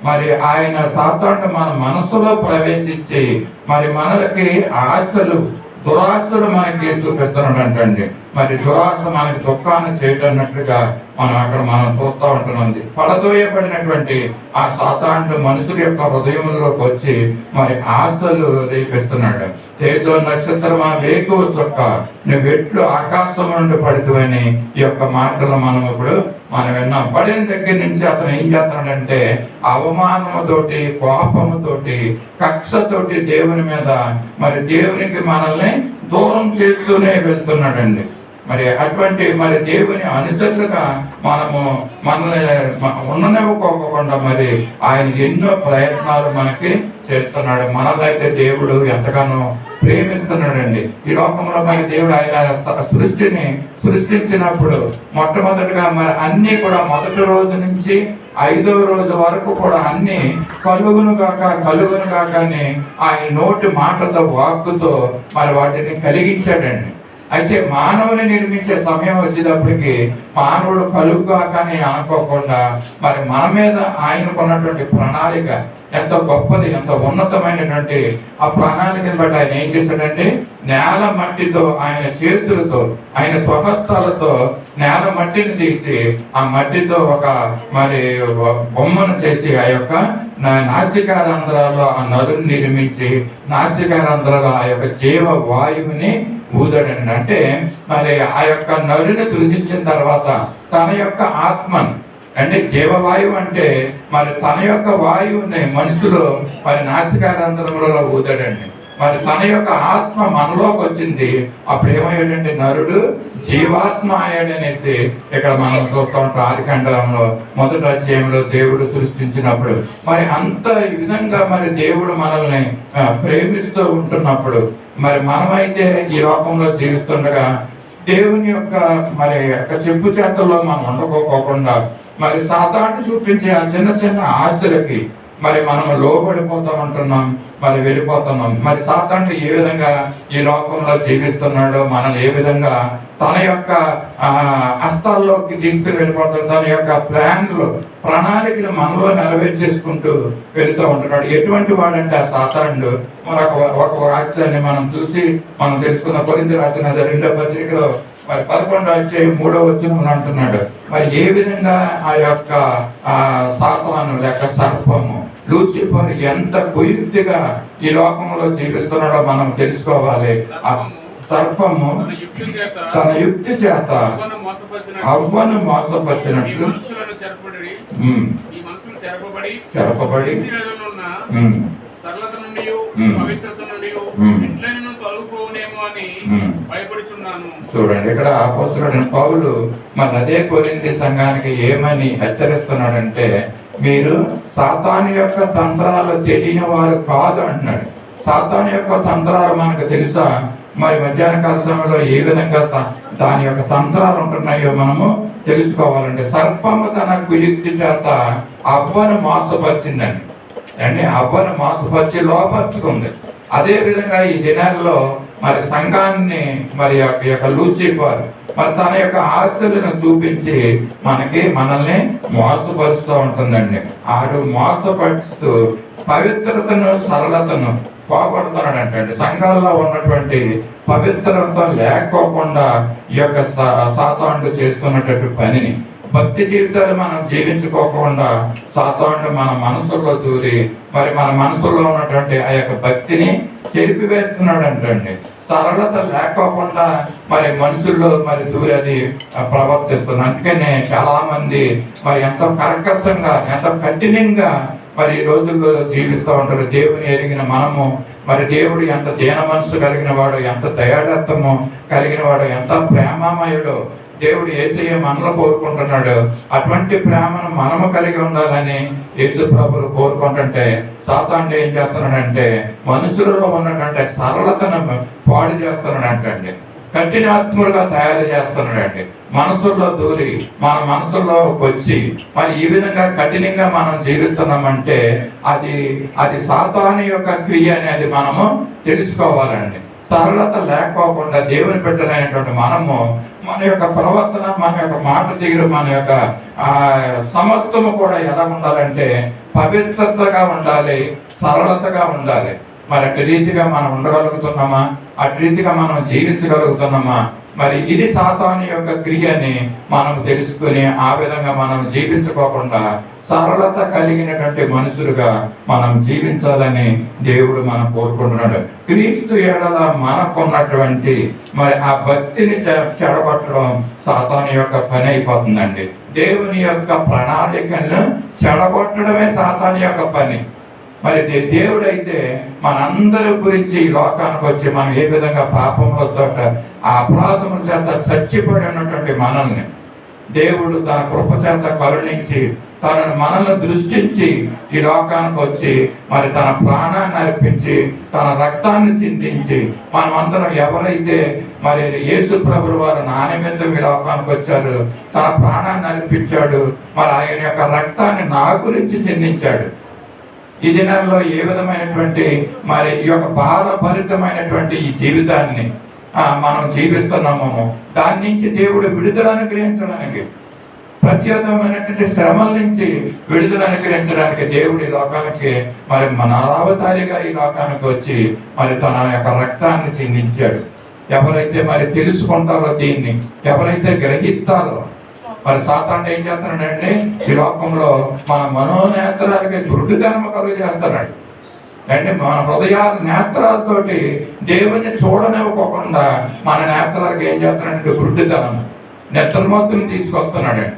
మరి ఆయన సాతానుడు మన మనసులో ప్రవేశించి మరి మనకి ఆశలు దురాశలు మనకి చూపిస్తున్నాడు అంటండి. మరి దురాశ మనకి దుఃఖాన్ని చేయటన్నట్లుగా మనం చూస్తూ ఉంటున్నాం. పడదోయబడినటువంటి ఆ సాతానుడు మనుషుల యొక్క హృదయంలోకి వచ్చి మరి ఆశలు రేపిస్తున్నాడు. తేజో నక్షత్రమా వేకువ చొక్క నువ్వు ఎట్లు ఆకాశం నుండి పడుతువని ఈ యొక్క మాటలు మనం విన్నాం. పడిన దగ్గర నుంచి అతను ఏం చేస్తున్నాడంటే అవమానముతోటి, కోపముతోటి, కక్షతోటి దేవుని మీద మరి దేవునికి మనల్ని దూరం చేస్తూనే వెళ్తున్నాడండి. మరి అటువంటి మరి దేవుని అనుచరులుగా మనల్ని ఉండనివ్వకోకుండా మరి ఆయన ఎన్నో ప్రయత్నాలు మనకి చేస్తున్నాడు. మనల్ని దేవుడు ఎంతగానో ప్రేమిస్తున్నాడండి. ఈ లోకంలో మరి దేవుడు ఆయన సృష్టించినప్పుడు మొట్టమొదటిగా మరి అన్ని కూడా మొదటి రోజు నుంచి 5వ రోజు వరకు కూడా అన్ని కలుగును కాక అని ఆయన నోటి మాటతో వాక్కుతో మరి వాటిని కలిగించాడండి. అయితే మానవుని నిర్మించే సమయం వచ్చేటప్పటికి మానవుడు కలుగుగా కానీ అనుకోకుండా మరి మన మీద ఆయనకున్నటువంటి ప్రణాళిక ఎంతో గొప్పది, ఎంతో ఉన్నతమైనటువంటి ఆ ప్రణాళికను బట్టి ఆయన ఏం చేశాడండి, నేల మట్టితో ఆయన చేతులతో ఆయన స్వహస్తాలతో నేల మట్టిని తీసి ఆ మట్టితో ఒక మరి బొమ్మను చేసి ఆ యొక్క నాసికారంధ్రాల్లో ఆ నలుని నిర్మించి నాసికారంధ్రాల్లో ఆ యొక్క జీవ వాయువుని ఊదడండి. అంటే మరి ఆ యొక్క నలుని సృజించిన తర్వాత తన యొక్క ఆత్మను అంటే జీవవాయువు అంటే మరి తన యొక్క వాయువుని మనుషులు మరి నాసికారంధ్రంలో ఊదడండి. మరి తన యొక్క ఆత్మ మనలోకి వచ్చింది. అప్పుడు ఏమయ్యాడంటే నరుడు జీవాత్మ అయ్యాడనేసి ఇక్కడ మనం చూస్తూ ఉంటాం. ఆదికాండంలో 1వ అధ్యాయంలో దేవుడు సృష్టించినప్పుడు మరి అంత విధంగా మరి దేవుడు మనల్ని ప్రేమిస్తూ ఉంటున్నప్పుడు మరి మనమైతే ఈ లోకంలో జీవిస్తుండగా దేవుని యొక్క మరి యొక్క చెప్పు చేతల్లో మనం ఉండకోకుండా మరి సాతాను చూపించే ఆ చిన్న ఆశలకి మరి మనం లోబడిపోతూ ఉంటున్నాం, మరి వెళ్ళిపోతున్నాం. మరి సాతాను ఏ విధంగా ఈ లోకంలో జీవిస్తున్నాడో మనల్ని ఏ విధంగా తన యొక్క హస్తాల్లోకి తీసుకుని వెళ్ళిపోతాడు, తన యొక్క ప్రణాళికలు మనలో నెరవేర్చేసుకుంటూ వెళుతూ ఉంటున్నాడు. ఎటువంటి వాడంటే ఆ సాతానుడు ఒక వాక్యాన్ని మనం చూసి మనం తెలుసుకున్న కొరింథీ రాసిన 2వ పత్రికలో మరి 11వ అధ్యాయం 3వ వచనంలో అంటున్నాడు. మరి ఏ విధంగా ఆ యొక్క సాతాను లేక సర్పము లూసిఫర్ ఎంత కుయుక్తిగా ఈ లోకంలో జీవిస్తున్నాడో మనం తెలుసుకోవాలి. ఆ సర్పము తన యుక్తి చేత అవ్వను మోసపరిచినట్లు చెరపబడి సరళత నుండి పవిత్రత నుండి తొలగిపోనేమో అని భయపడుచున్నాను. చూడండి, ఇక్కడ అపోస్తలుడైన పౌలు మరి అదే కొరింథీ సంఘానికి ఏమని హెచ్చరిస్తున్నాడంటే, మీరు సాతాను యొక్క తంత్రాలు తెలియని వారు కాదు అంటున్నాడు. సాతాను యొక్క తంత్రాలు మనకు తెలుసా? మరి మధ్యాహ్న కాల సమయంలో ఏ విధంగా దాని యొక్క తంత్రాలు ఉంటున్నాయో మనము తెలుసుకోవాలంటే, సర్పము తన కుయుక్తి చేత అవ్వను మోసపరిచిందండి. అవ్వను మోసపరిచి లోపరుచుకుంది. అదే విధంగా ఈ దినాల్లో మరి సంఘాన్ని మరి యొక్క లూసిఫర్ మరి తన యొక్క ఆశలను చూపించి మనల్ని మోసపరుస్తూ ఉంటుందండి. ఆడు మోసపరుస్తూ పవిత్రతను, సరళతను, పోగొడుతున్నాడు అంటే సంఘాల్లో ఉన్నటువంటి పవిత్రత లేకోకుండా ఈ యొక్క సాతానుడు చేస్తున్నటువంటి పనిని, భక్తి జీవితాలు మనం జీవించుకోకుండా సాతానుడు మన మనసులో దూరి మరి మన మనసులో ఉన్నటువంటి ఆ యొక్క భక్తిని చెరిపివేస్తున్నాడు అంటండి. సరళత లేకోకుండా మరి మనుషుల్లో మరి దూరి అది ప్రవర్తిస్తుంది. అందుకనే చాలా మంది మరి ఎంతో కర్కశంగా, ఎంతో కఠినంగా మరి ఈ రోజుల్లో జీవిస్తూ ఉంటారు. దేవుని ఎరిగిన మనము మరి దేవుడు ఎంత దీన మనసు కలిగిన వాడు, ఎంత దయాళత్వము కలిగిన వాడు, ఎంత ప్రేమమయుడు దేవుడు యేసయ్య మనలో కోరుకుంటున్నాడు. అటువంటి ప్రేమను మనము కలిగి ఉండాలని యేసు ప్రభువులు కోరుకుంటుంటే సాతానుడు ఏం చేస్తున్నాడంటే మనుషులలో ఉన్నటువంటి సరళతను పాడు చేస్తున్నాడంటండి. కఠినాత్ములుగా తయారు చేస్తున్నాడండి. మనసుల్లో దూరి మన మనసుల్లోకి వచ్చి మరి ఈ విధంగా కఠినంగా మనం జీవిస్తున్నామంటే అది సాతాను యొక్క క్రియ అనేది మనము తెలుసుకోవాలండి. సరళత లేకోకుండా దేవుని బిడ్డలైనటువంటి మనము మన యొక్క ప్రవర్తన, మన యొక్క మాట తీరు, మన యొక్క సమస్తము కూడా ఎలా ఉండాలంటే పవిత్రతగా ఉండాలి, సరళతగా ఉండాలి. మరి అటు రీతిగా మనం ఉండగలుగుతున్నామా? అటు రీతిగా మనం జీవించగలుగుతున్నామా? మరి ఇది సాతాను యొక్క క్రియని మనం తెలుసుకుని ఆ విధంగా మనం జీవించుకోకుండా సరళత కలిగినటువంటి మనుషులుగా మనం జీవించాలని దేవుడు మనం కోరుకుంటున్నాడు. క్రీస్తు ఎడల మనకున్నటువంటి మరి ఆ భక్తిని చెడగొట్టడం సాతాను యొక్క పని అయిపోతుందండి. దేవుని యొక్క ప్రణాళికలను చెడగొట్టడమే సాతాను యొక్క పని. మరి దేవుడైతే మనందరి గురించి ఈ లోకానికి వచ్చి మనం ఏ విధంగా పాపంలో తోట ఆ అపరాధముల చేత చచ్చిపోయి ఉన్నటువంటి మనల్ని దేవుడు తన కృప చేత కరుణించి మనల్ని దృష్టించి ఈ లోకానికి వచ్చి మరి తన ప్రాణాన్ని అర్పించి తన రక్తాన్ని చిందించి మనమందరం ఎవరైతే మరి యేసు ప్రభువు వారు నా నిమిత్తం ఈ లోకానికి వచ్చారు, తన ప్రాణాన్ని అర్పించాడు, మరి ఆయన యొక్క రక్తాన్ని నా గురించి చిందించాడు. ఈ దినాల్లో ఏ విధమైనటువంటి మరి ఈ యొక్క బాధభరితమైనటువంటి ఈ జీవితాన్ని మనం జీవిస్తున్నామో దాని నుంచి దేవుడు విడుదల అనుగ్రహించడానికి, ప్రత్యేకమైనటువంటి శ్రమల నుంచి విడుదల అనుగ్రహించడానికి దేవుడి లోకానికి మరి మన అవతారిగా ఈ లోకానికి వచ్చి మరి తన యొక్క రక్తాన్ని చిందించాడు. ఎవరైతే మరి తెలుసుకుంటారో, దీన్ని ఎవరైతే గ్రహిస్తారో, మరి సాతానుడు ఏం చేస్తున్నాడండి ఈ లోకంలో మన మనోనేత్రాలకి గురుడుదనము కలుగు చేస్తున్నాడు అంటే మన హృదయాల నేత్రాలతోటి దేవుణ్ణి చూడనివ్వకుండా మన నేత్రాలకు ఏం చేస్తున్నాడంటే గురుడుదనం, నెత్తలమొత్తుని తీసుకొస్తున్నాడండి.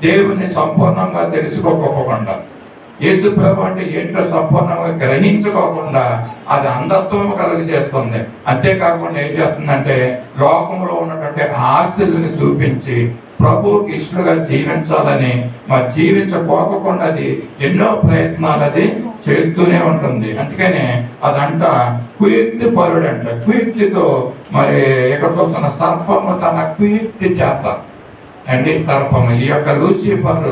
దేవుణ్ణి సంపూర్ణంగా తెలుసుకోకపోకుండా, యేసు ప్రభు అంటే ఏంటో సంపూర్ణంగా గ్రహించుకోకుండా అది అంధత్వం కలుగు చేస్తుంది. అంతేకాకుండా ఏం చేస్తుందంటే లోకంలో ఉన్నటువంటి ఆశలను చూపించి ప్రభువుకి ఇష్టలుగా జీవించాలని మరి జీవించకపోకుండా అది ఎన్నో ప్రయత్నాలు అది చేస్తూనే ఉంటుంది. అందుకనే అదంట కుయుక్తి పరుడు అంట. కుయుక్తితో మరి ఇక్కడ చూస్తున్న సర్పము తన కుయుక్తి చేత అండి, సర్పము ఈ యొక్క లూసిఫర్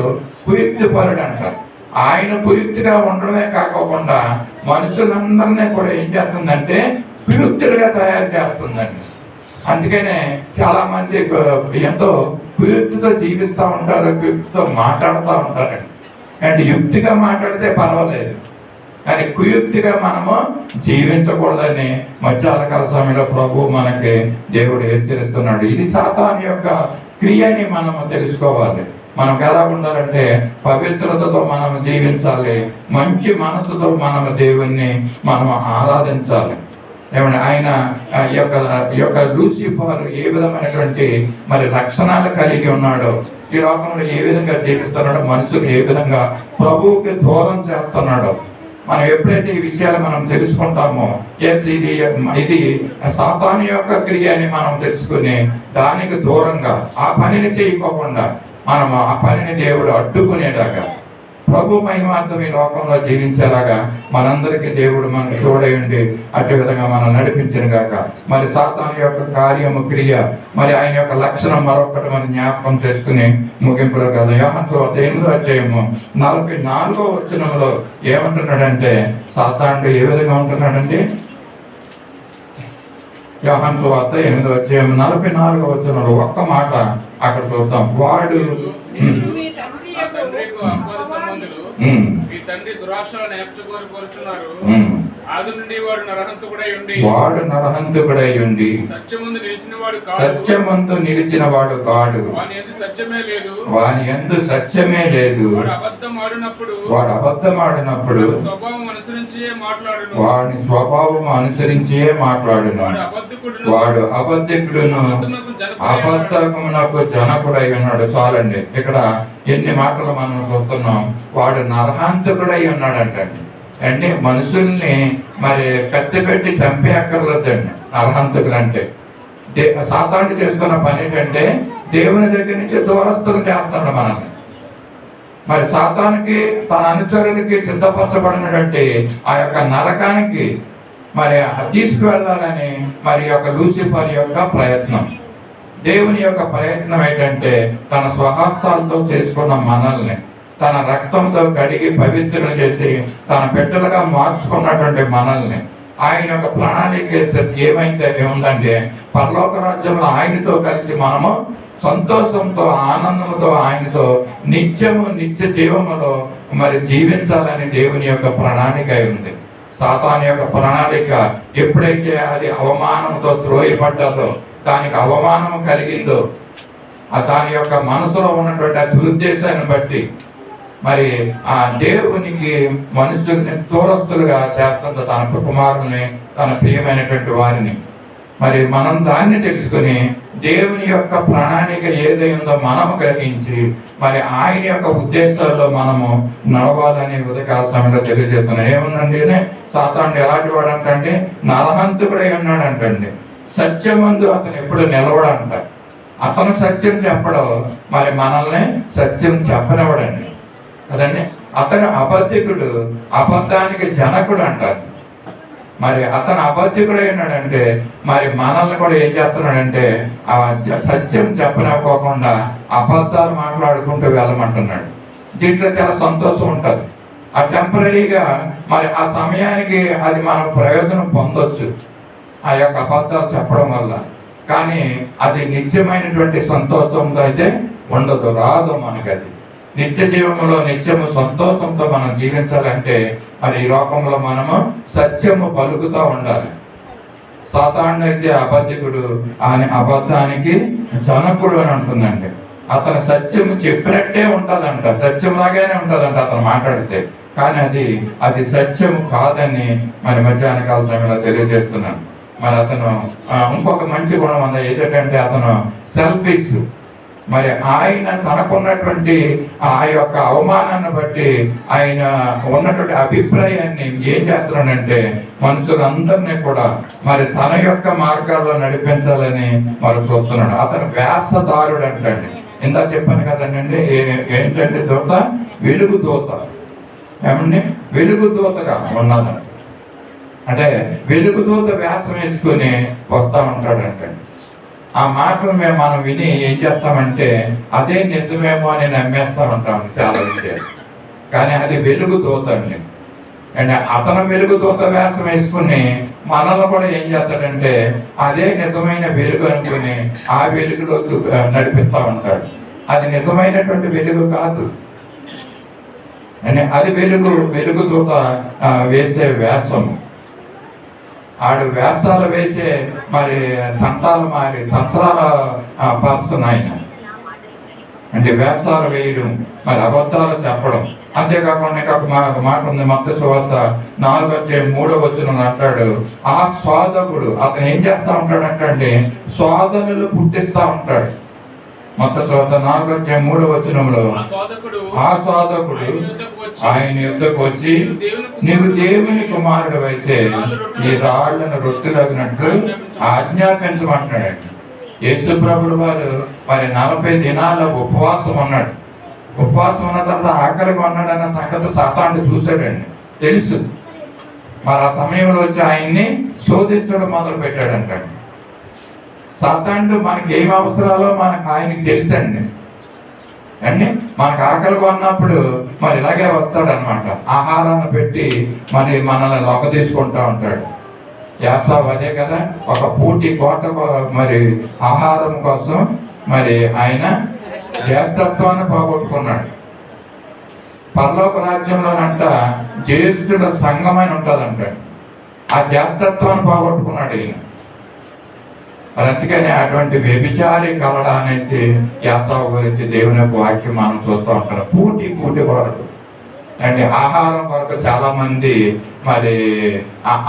కుయుక్తి పరుడు అంటారు. ఆయన కుయుక్తిగా ఉండడమే కాకుండా మనుషులందరినీ కూడా ఏం చేస్తుందంటే కుయుక్తులుగా తయారు చేస్తుందండి. అందుకనే చాలా మంది ఎంతో కుయుక్తితో జీవిస్తూ ఉంటారు, కుయుక్తితో మాట్లాడుతూ ఉంటారండి. అండ్ యుక్తిగా మాట్లాడితే పర్వాలేదు, కానీ కుయుక్తిగా మనము జీవించకూడదని మధ్యాహ్నకాల సమయంలో ప్రభు మనకి దేవుడు హెచ్చరిస్తున్నాడు. ఇది సాతాను యొక్క క్రియని మనము తెలుసుకోవాలి. మనం ఎలా ఉండాలంటే పవిత్రతతో మనం జీవించాలి, మంచి మనసుతో మనము దేవుణ్ణి మనము ఆరాధించాలి. ఏమంటే ఆయన ఈ యొక్క లూసిఫర్ ఏ విధమైనటువంటి మరి లక్షణాలు కలిగి ఉన్నాడో, ఈ లోకంలో ఏ విధంగా జీవిస్తున్నాడో, మనుషులు ఏ విధంగా ప్రభువుకి దూరం చేస్తున్నాడో, మనం ఎప్పుడైతే ఈ విషయాలు మనం తెలుసుకుంటామో ఇది సాతాను యొక్క క్రియ అని మనం తెలుసుకుని దానికి దూరంగా ఆ పనిని చేయకోకుండా మనం ఆ పనిని దేవుడు అడ్డుకునేలాగా ప్రభు మహిమార్థం ఈ లోకంలో జీవించేలాగా మనందరికీ దేవుడు మనకు తోడై ఉండి అటు విధంగా మనం నడిపించిన గాక. మరి సాతాను యొక్క కార్యము క్రియ మరి ఆయన యొక్క లక్షణం మరొకటి మనం జ్ఞాపకం చేసుకుని ముగింపులో కదా. యోహాను సువార్త 8వ అధ్యాయము 44వ వచనంలో ఏమంటున్నాడంటే సాతానుడు ఏ విధంగా ఉంటున్నాడండి? యోహాను సువార్త 8వ అధ్యాయం 44వ వచనంలో ఒక్క మాట అక్కడ చూద్దాం. వాడు మీ తండ్రి దురాశ నేర్చుకోరుచున్నారు, ఆది నుండి వాడు నరహంతకుడై ఉండి వాడు నరహంతకుడై ఉండి సత్యమందు నిలిచిన వాడు కాదు. సత్యమందు నిలిచిన వాడు కాడు. వాని యందు సత్యమే లేదు. వాని యందు సత్యమే లేదు. వాడు అబద్ధం ఆడినప్పుడు వాడు అబద్ధమాడినప్పుడు స్వభావం అనుసరించియే మాట్లాడును. వాడి స్వభావం అనుసరించే మాట్లాడును. వాడు అబద్ధకుడును. వాడు అబద్ధికుడును అబద్ధమునకు జనకుడై ఉన్నాడు. చాలండి, ఇక్కడ ఎన్ని మాటలు మనం చూస్తున్నాం. వాడు నరహంతకుడై ఉన్నాడంటండి. అంటే మనుషుల్ని మరి కత్తి పెట్టి చంపే అక్కర్లేదండి నరహంతకులు అంటే. సాతాను చేస్తున్న పని ఏంటంటే దేవుని దగ్గర నుంచి దూరస్తులు చేస్తున్నాడు మనల్ని. మరి సాతానికి తన అనుచరులకి సిద్ధపరచబడినటువంటి ఆ యొక్క నరకానికి మరి తీసుకువెళ్ళాలని మరి యొక్క లూసిఫర్ యొక్క ప్రయత్నం. దేవుని యొక్క ప్రయత్నం ఏంటంటే తన స్వహస్తాలతో చేసుకున్న మనల్ని తన రక్తంతో కడిగి పవిత్రం చేసి తన బిడ్డలుగా మార్చుకున్నటువంటి మనల్ని ఆయన యొక్క ప్రణాళిక ఏమైతే ఉందంటే పరలోక రాజ్యంలో ఆయనతో కలిసి మనము సంతోషంతో ఆనందంతో ఆయనతో నిత్య జీవములో మరి జీవించాలని దేవుని యొక్క ప్రణాళిక ఉంది. సాతాను యొక్క ప్రణాళిక ఎప్పుడైతే అది అవమానంతో త్రోయపడ్డాదో, దానికి అవమానం కలిగిందో, దాని యొక్క మనసులో ఉన్నటువంటి ఆ దురుద్దేశాన్ని బట్టి మరి ఆ దేవునికి మనుషుల్ని దూరస్తులుగా చేస్తుంది, తన కుమారుల్ని, తన ప్రియమైనటువంటి వారిని. మరి మనం దాన్ని తెలుసుకుని దేవుని యొక్క ప్రణాళిక ఏదైందో మనము గ్రహించి మరి ఆయన యొక్క ఉద్దేశాల్లో మనము నడవాలని ఉదయకాల సమయంలో తెలియజేస్తున్నాను. ఏముందండి, సాతాను ఎలాంటి వాడు అంటే నరహంతకుడై ఉన్నాడంటండి. సత్యమందు అతను ఎప్పుడు నిలవడంట. అతను సత్యం చెప్పడం, మరి మనల్ని సత్యం చెప్పనివ్వడండి కదండి. అతను అబద్ధికుడు, అబద్ధానికి జనకుడు అంటారు. మరి అతను అబద్ధికుడు అయినాడంటే మరి మనల్ని కూడా ఏం చేస్తున్నాడంటే ఆ సత్యం చెప్పనివ్వకుండా అబద్ధాలు మాట్లాడుకుంటూ వెళ్ళమంటున్నాడు. దీంట్లో చాలా సంతోషం ఉంటుంది. ఆ టెంపరీగా మరి ఆ సమయానికి అది మనం ప్రయోజనం పొందొచ్చు ఆ యొక్క అబద్ధాలు చెప్పడం వల్ల. కానీ అది నిత్యమైనటువంటి సంతోషంతో అయితే ఉండదు, రాదు మనకి. అది నిత్య జీవంలో నిత్యము సంతోషంతో మనం జీవించాలంటే మరి ఈ లోకంలో మనము సత్యము పలుకుతూ ఉండాలి. సాతాను అయితే అబద్ధికుడు, ఆయన అబద్ధానికి జనకుడు అని అంటుందండి. అతను సత్యము చెప్పినట్టే ఉంటుందంట, సత్యంలాగానే ఉంటుందంట అతను మాట్లాడితే. కానీ అది సత్యము కాదని మరి మధ్యాహ్న కాల సమయంలో తెలియజేస్తున్నాను. మరి అతను ఇంకొక మంచి గుణం ఉంది, ఏంటంటే అతను సెల్ఫిష్. మరి ఆయన తనకున్నటువంటి ఆ యొక్క అవమానాన్ని బట్టి ఆయన ఉన్నటువంటి అభిప్రాయాన్ని ఏం చేస్తున్నాడంటే మనుషులందరినీ కూడా మరి తన యొక్క మార్గాల్లో నడిపించాలని మరి చూస్తున్నాడు. అతను వ్యాసదారుడు అంటండి. ఇందా చెప్పాను కదండి, ఏంటంటే దూత, వెలుగు దూత. ఏమండి, వెలుగు దూతగా ఉన్నదండి. అంటే వెలుగు దూత వ్యాసం వేసుకుని వస్తా ఉంటాడంటండి. ఆ మాటలు మనం విని ఏం చేస్తామంటే అదే నిజమేమో అని నమ్మేస్తా ఉంటాం చాలా విషయాలు. కానీ అది వెలుగు దూత అండి. అండ్ అతను వెలుగు దూత వ్యాసం వేసుకుని మనల్ని కూడా ఏం చేస్తాడంటే అదే నిజమైన వెలుగు అనుకుని ఆ వెలుగులో నడిపిస్తా ఉంటాడు. అది నిజమైనటువంటి వెలుగు కాదు. అది వెలుగు దూత వేసే వ్యాసం. ఆడు వేషాలు వేసే మరి తంత్రాలు పర్సన్ ఆయన. అంటే వేషాలు వేయడం, మరి అబద్ధాలు చెప్పడం. అంతేకాకుండా ఒక మాట ఉంది, మత్తయి సువార్త 4:3 అంటాడు, ఆ శోధకుడు అతను ఏం చేస్తా ఉంటాడంటే శోధనలు పుట్టిస్తా ఉంటాడు. మత్తయి సువార్త 4:3 ఆ శోధకుడు ఆయన యుద్ధకు వచ్చి నీవు దేవుని కుమారుడు అయితే ఈ రాళ్లను రొట్టెలగినట్లు ఆజ్ఞాపించమంటున్నాడు. యేసు ప్రభువు వారు మరి 40 దినాల ఉపవాసం ఉన్నాడు. ఉపవాసం ఉన్న తర్వాత ఆకలిగా ఉన్నాడన్న సంగతి సాతానుడు చూశాడండి, తెలుసు. మరి ఆ సమయంలో వచ్చి ఆయన్ని శోధించడం మొదలు పెట్టాడంటాడు. సాతానుడు మనకి ఏం అవసరాలో ఆయనకి తెలుసండి. అండి మనకు ఆకలిగా ఉన్నప్పుడు మరి ఇలాగే వస్తాడనమాట. ఆహారాన్ని పెట్టి మరి మనల్ని లొంగ తీసుకుంటా ఉంటాడు. యాసావు అదే కదా, ఒక పూటి కోట మరి ఆహారం కోసం మరి ఆయన జ్యేష్ఠత్వాన్ని పోగొట్టుకున్నాడు. పరలోక రాజ్యంలోనంట జ్యేష్ఠుల సంఘం అని ఉంటుందంటాడు. ఆ జ్యేష్ఠత్వాన్ని పోగొట్టుకున్నాడు ఈయన. మరి అందుకని అటువంటి వ్యభిచారి కలడ అనేసి యాసావు గురించి దేవుని యొక్క వాక్యం మనం చూస్తూ ఉంటాం. పూటి కొరకు అండ్ ఆహారం కొరకు చాలా మంది మరి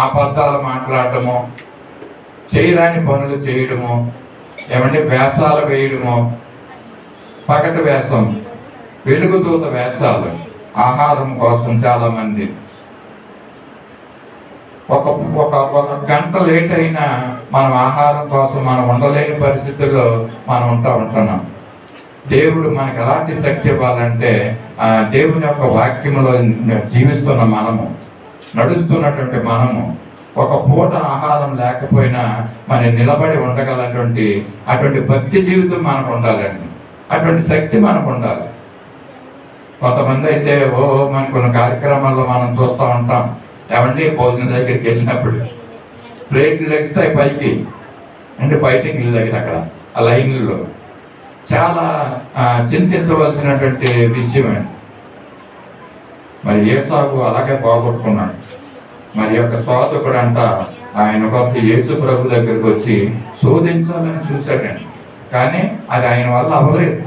అబద్ధాలు మాట్లాడటము, చేయరాని పనులు చేయడము, ఏమంటే వేషాలు వేయడము, పగటి వేషం, వెలుగుదూత వేషాలు, ఆహారం కోసం చాలా మంది ఒక గంట లేట్ అయినా మనం ఆహారం కోసం మనం ఉండలేని పరిస్థితుల్లో మనం ఉంటున్నాం. దేవుడు మనకు ఎలాంటి శక్తి ఇవ్వాలంటే దేవుని యొక్క వాక్యంలో జీవిస్తున్న మనము, నడుస్తున్నటువంటి మనము ఒక పూట ఆహారం లేకపోయినా మనం నిలబడి ఉండగలటువంటి అటువంటి భక్తి జీవితం మనకు ఉండాలండి. అటువంటి శక్తి మనకు ఉండాలి. కొంతమంది అయితే మన కొన్ని కార్యక్రమాల్లో మనం చూస్తూ ఉంటాం. ఏమండి భోజనం దగ్గరికి వెళ్ళినప్పుడు ప్లేట్లు లెగిస్తాయి పైకి, అంటే ఫైటింగ్ దగ్గర అక్కడ ఆ లైన్లలో చాలా చింతించవలసినటువంటి విషయమే. మరి ఏసావు అలాగే పోగొట్టుకున్నాడు. మరి యొక్క శోధకుడు అంట ఆయన ఒక యేసు ప్రభు దగ్గరికి వచ్చి శోధించాలని చూశాడండి, కానీ అది ఆయన వల్ల అవ్వలేదు.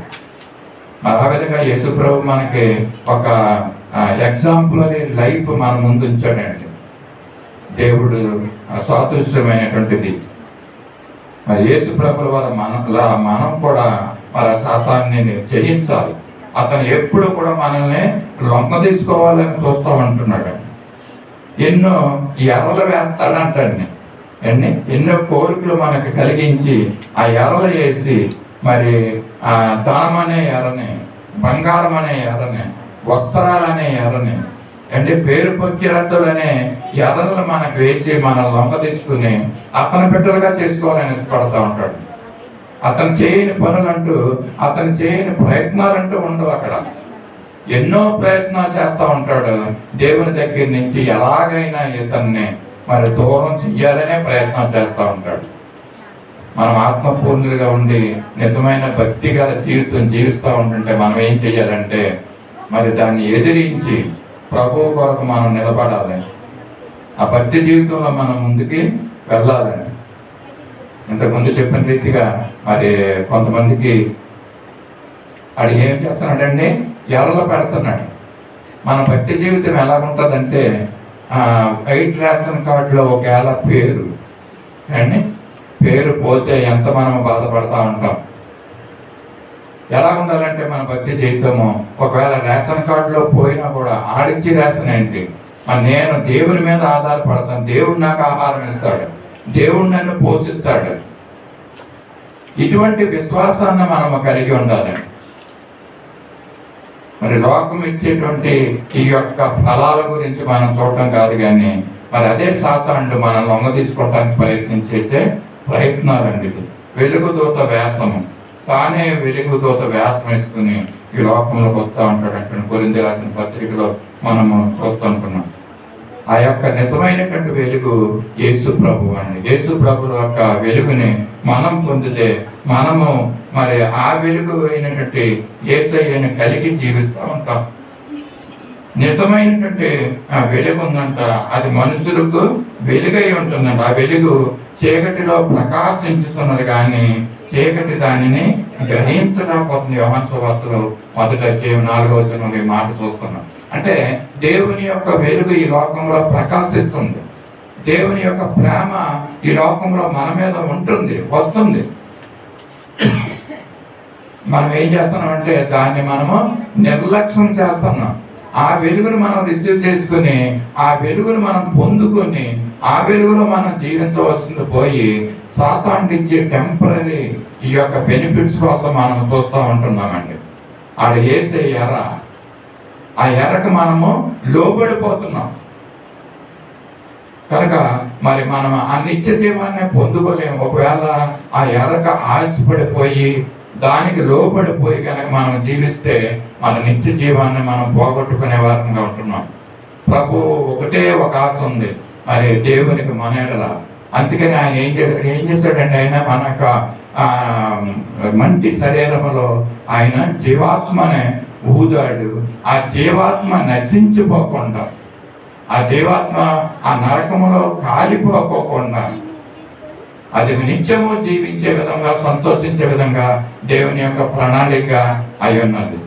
మరి ఆ విధంగా యేసు ప్రభు మనకి ఒక ఎగ్జాంపులరీ లైఫ్ మన ముందు ఉంచాడండి. దేవుడు సాదృశ్యమైనటువంటిది. మరి యేసు ప్రభుల వల్ల మనం కూడా మరి సాతాన్ని జయించాలి. అతను ఎప్పుడు కూడా మనల్ని లొంగ తీసుకోవాలని చూస్తూ ఉంటున్నాడు. ఎన్నో ఎర్రలు వేస్తాడంటండి. ఎన్నో కోరికలు మనకు కలిగించి ఆ ఎర్రలు వేసి మరి ధనం అనే ఎర్రని, బంగారం అనే ఎర్రని, వస్త్రాలనే ఎర్రని, అంటే పేరు పొక్కిరత్తులు అనే ఎర్రలను మనకు వేసి మనం లొంగ తీసుకుని అతని బిడ్డలుగా చేసుకోవాలని ఇష్టపడతా ఉంటాడు. అతను చేయని పనులంటూ, అతను చేయని ప్రయత్నాలంటూ ఉండవు. అక్కడ ఎన్నో ప్రయత్నాలు చేస్తూ ఉంటాడు. దేవుని దగ్గర నుంచి ఎలాగైనా ఇతన్ని మరి దూరం చెయ్యాలనే ప్రయత్నం చేస్తూ ఉంటాడు. మనం ఆత్మపూర్ణులుగా ఉండి నిజమైన భక్తి గల జీవితం జీవిస్తూ ఉంటుంటే మనం ఏం చెయ్యాలంటే మరి దాన్ని ఎదిరించి ప్రభువు కొరకు మనం నిలబడాలి. ఆ భక్తి జీవితంలో మనం ముందుకి వెళ్ళాలని. ఇంతకుముందు చెప్పిన రీతిగా మరి కొంతమందికి అది ఏం చేస్తున్నాడండి, ఎర్రలో పెడుతున్నాడు. మన భక్తి జీవితం ఎలా ఉంటుందంటే వైట్ రేషన్ కార్డులో ఒకవేళ పేరు అండి, పేరు పోతే ఎంత మనం బాధపడతా ఉంటాం. ఎలా ఉండాలంటే మన భక్తి జీవితము ఒకవేళ రేషన్ కార్డులో పోయినా కూడా ఆడించి రేషన్ ఏంటి, నేను దేవుని మీద ఆధారపడతాను, దేవుడు నాకు ఆహారం ఇస్తాడు, దేవుడు నన్ను పోషిస్తాడు. ఇటువంటి విశ్వాసాన్ని మనము కలిగి ఉండాలి. మరి లోకం ఇచ్చేటువంటి ఈ యొక్క ఫలాల గురించి మనం చూడటం కాదు, కానీ మరి అదే సాతానుడు మనం లొంగ తీసుకోవడానికి ప్రయత్నం చేసే ప్రయత్నాలండి. వెలుగుదూత వేషము, తానే వెలుగుదూత వేషం వేసుకుని ఈ లోకంలోకి వస్తూ ఉంటాడు అంటే కొరింథీ రాసిన పత్రికలో మనము చూస్తూ ఉంటున్నాం. ఆ యొక్క నిజమైనటువంటి వెలుగు యేసు ప్రభు అండి. యేసు ప్రభు యొక్క వెలుగుని మనం పొందితే మనము మరి ఆ వెలుగు అయినటువంటి యేసయ్యని కలిగి జీవిస్తూ ఉంటాం. నిజమైనటువంటి వెలుగు ఉందంట, అది మనుషులకు వెలుగై ఉంటుందంట. ఆ వెలుగు చీకటిలో ప్రకాశించుతున్నది కానీ చీకటి దానిని గ్రహించలేకపోతుంది. యోహాను సువార్తలో 1:4 ఈ మాట చూస్తున్నాం. అంటే దేవుని యొక్క వెలుగు ఈ లోకంలో ప్రకాశిస్తుంది. దేవుని యొక్క ప్రేమ ఈ లోకంలో మన మీద ఉంటుంది, వస్తుంది. మనం ఏం చేస్తున్నామంటే దాన్ని మనము నిర్లక్ష్యం చేస్తున్నాం. ఆ వెలుగును మనం రిసీవ్ చేసుకుని, ఆ వెలుగును మనం పొందుకొని, ఆ వెలుగులో మనం జీవించవలసింది పోయి సాతానుడు ఇచ్చే టెంపరీ ఈ యొక్క బెనిఫిట్స్ కోసం మనం చూస్తూ ఉంటున్నామండి. ఆడ వేసే ఎర్ర, ఆ ఎర్రకు మనము లోబడిపోతున్నాం కనుక మరి మనం ఆ నిత్య జీవాన్ని పొందుకోలేము. ఒకవేళ ఆ ఎర్రకు ఆశపడిపోయి దానికి లోబడిపోయి కనుక మనం జీవిస్తే మన నిత్య జీవాన్ని మనం పోగొట్టుకునే వారంగా ఉంటున్నాం. ప్రభు ఒకటే ఒక ఆశ ఉంది, మరి దేవునికి మన ఎడల. అందుకని ఆయన ఏం చేశాడంటే ఆయన మన యొక్క మంటి శరీరంలో ఆయన జీవాత్మనే ఊదాడు. ఆ జీవాత్మ నశించిపోకుండా, ఆ ఆ జీవాత్మ ఆ నరకములో కాలిపోకోకుండా అది నిత్యము జీవించే విధంగా, సంతోషించే విధంగా దేవుని యొక్క ప్రణాళిక అయి ఉన్నది.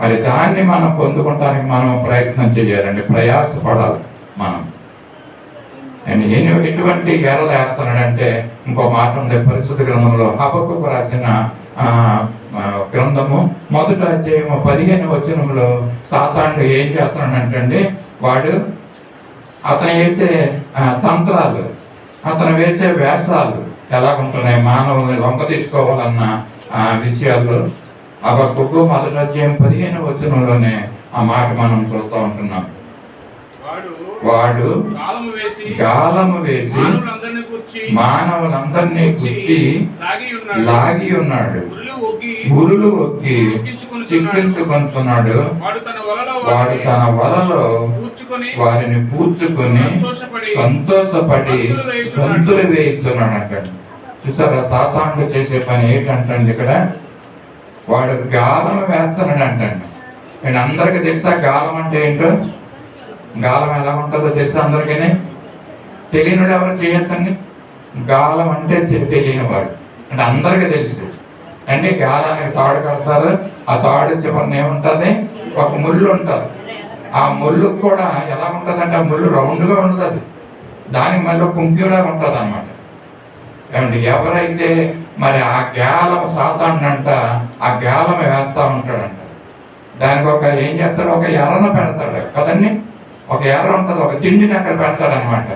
మరి దాన్ని మనం పొందుకోవటానికి మనం ప్రయత్నం చేయాలండి, ప్రయాసపడాలి మనం. ఎటువంటి ఎరలు వేస్తున్నాడంటే, ఇంకో మాట ఉంది పరిశుద్ధ గ్రంథంలో, హబక్కూకు రాసిన గ్రంథము 1వ అధ్యాయము 15వ వచనంలో సాతానుడు ఏం చేస్తున్నాడంటే, వాడు అతను వేసే తంత్రాలు, అతను వేసే వేషాలు ఎలాగుంటున్నాయి, మానవుల్ని లొంగ తీసుకోవాలన్న విషయాలు హబక్కూకు 1వ అధ్యాయం 15వ వచనంలోనే ఆ మాట మనం చూస్తూ ఉంటున్నాం. వాడు గాలము వేసి మానవులందరినీ గుచ్చి లాగి ఉన్నాడు, ఉరులు ఒక్కి చిక్కించుకొంచున్నాడు. వాడు తన వలలో వారిని పూడ్చుకొని సంతోషపడి గంతులు వేయిస్తున్నాడు అంటాడు. చూసారా సాతానుడు చేసే పని ఏంటంటండి, ఇక్కడ వాడు గాలం వేస్తున్నాడు అంటాడు. అండ్ అందరికి తెలుసా గాలం అంటే ఏంటో? గాలం ఎలా ఉంటుందో తెలుసా అందరికీ? తెలియనివాడు ఎవరు చేయొద్దండి. గాలం అంటే తెలియని వాడు అంటే అందరికీ తెలుసు అండి. గాలానికి తాడు కడతారు, ఆ తాడు చివరిన ఏముంటుంది, ఒక ముళ్ళు ఉంటుంది. ఆ ముళ్ళు కూడా ఎలా ఉంటుంది అంటే, ఆ ముళ్ళు రౌండ్గా ఉంటుంది, దానికి మళ్ళీ కుంకిలాగా ఉంటుంది అన్నమాట. ఏమండి, ఎవరైతే మరి ఆ గాలం సాతానంట ఆ గాలం వేస్తూ ఉంటాడంట, దానికి ఒక ఏం చేస్తాడు, ఒక ఎర్రను పెడతాడు కదండి, ఒక ఎర్ర ఉంటుంది, ఒక తిండిని అక్కడ పెడతాడు అనమాట.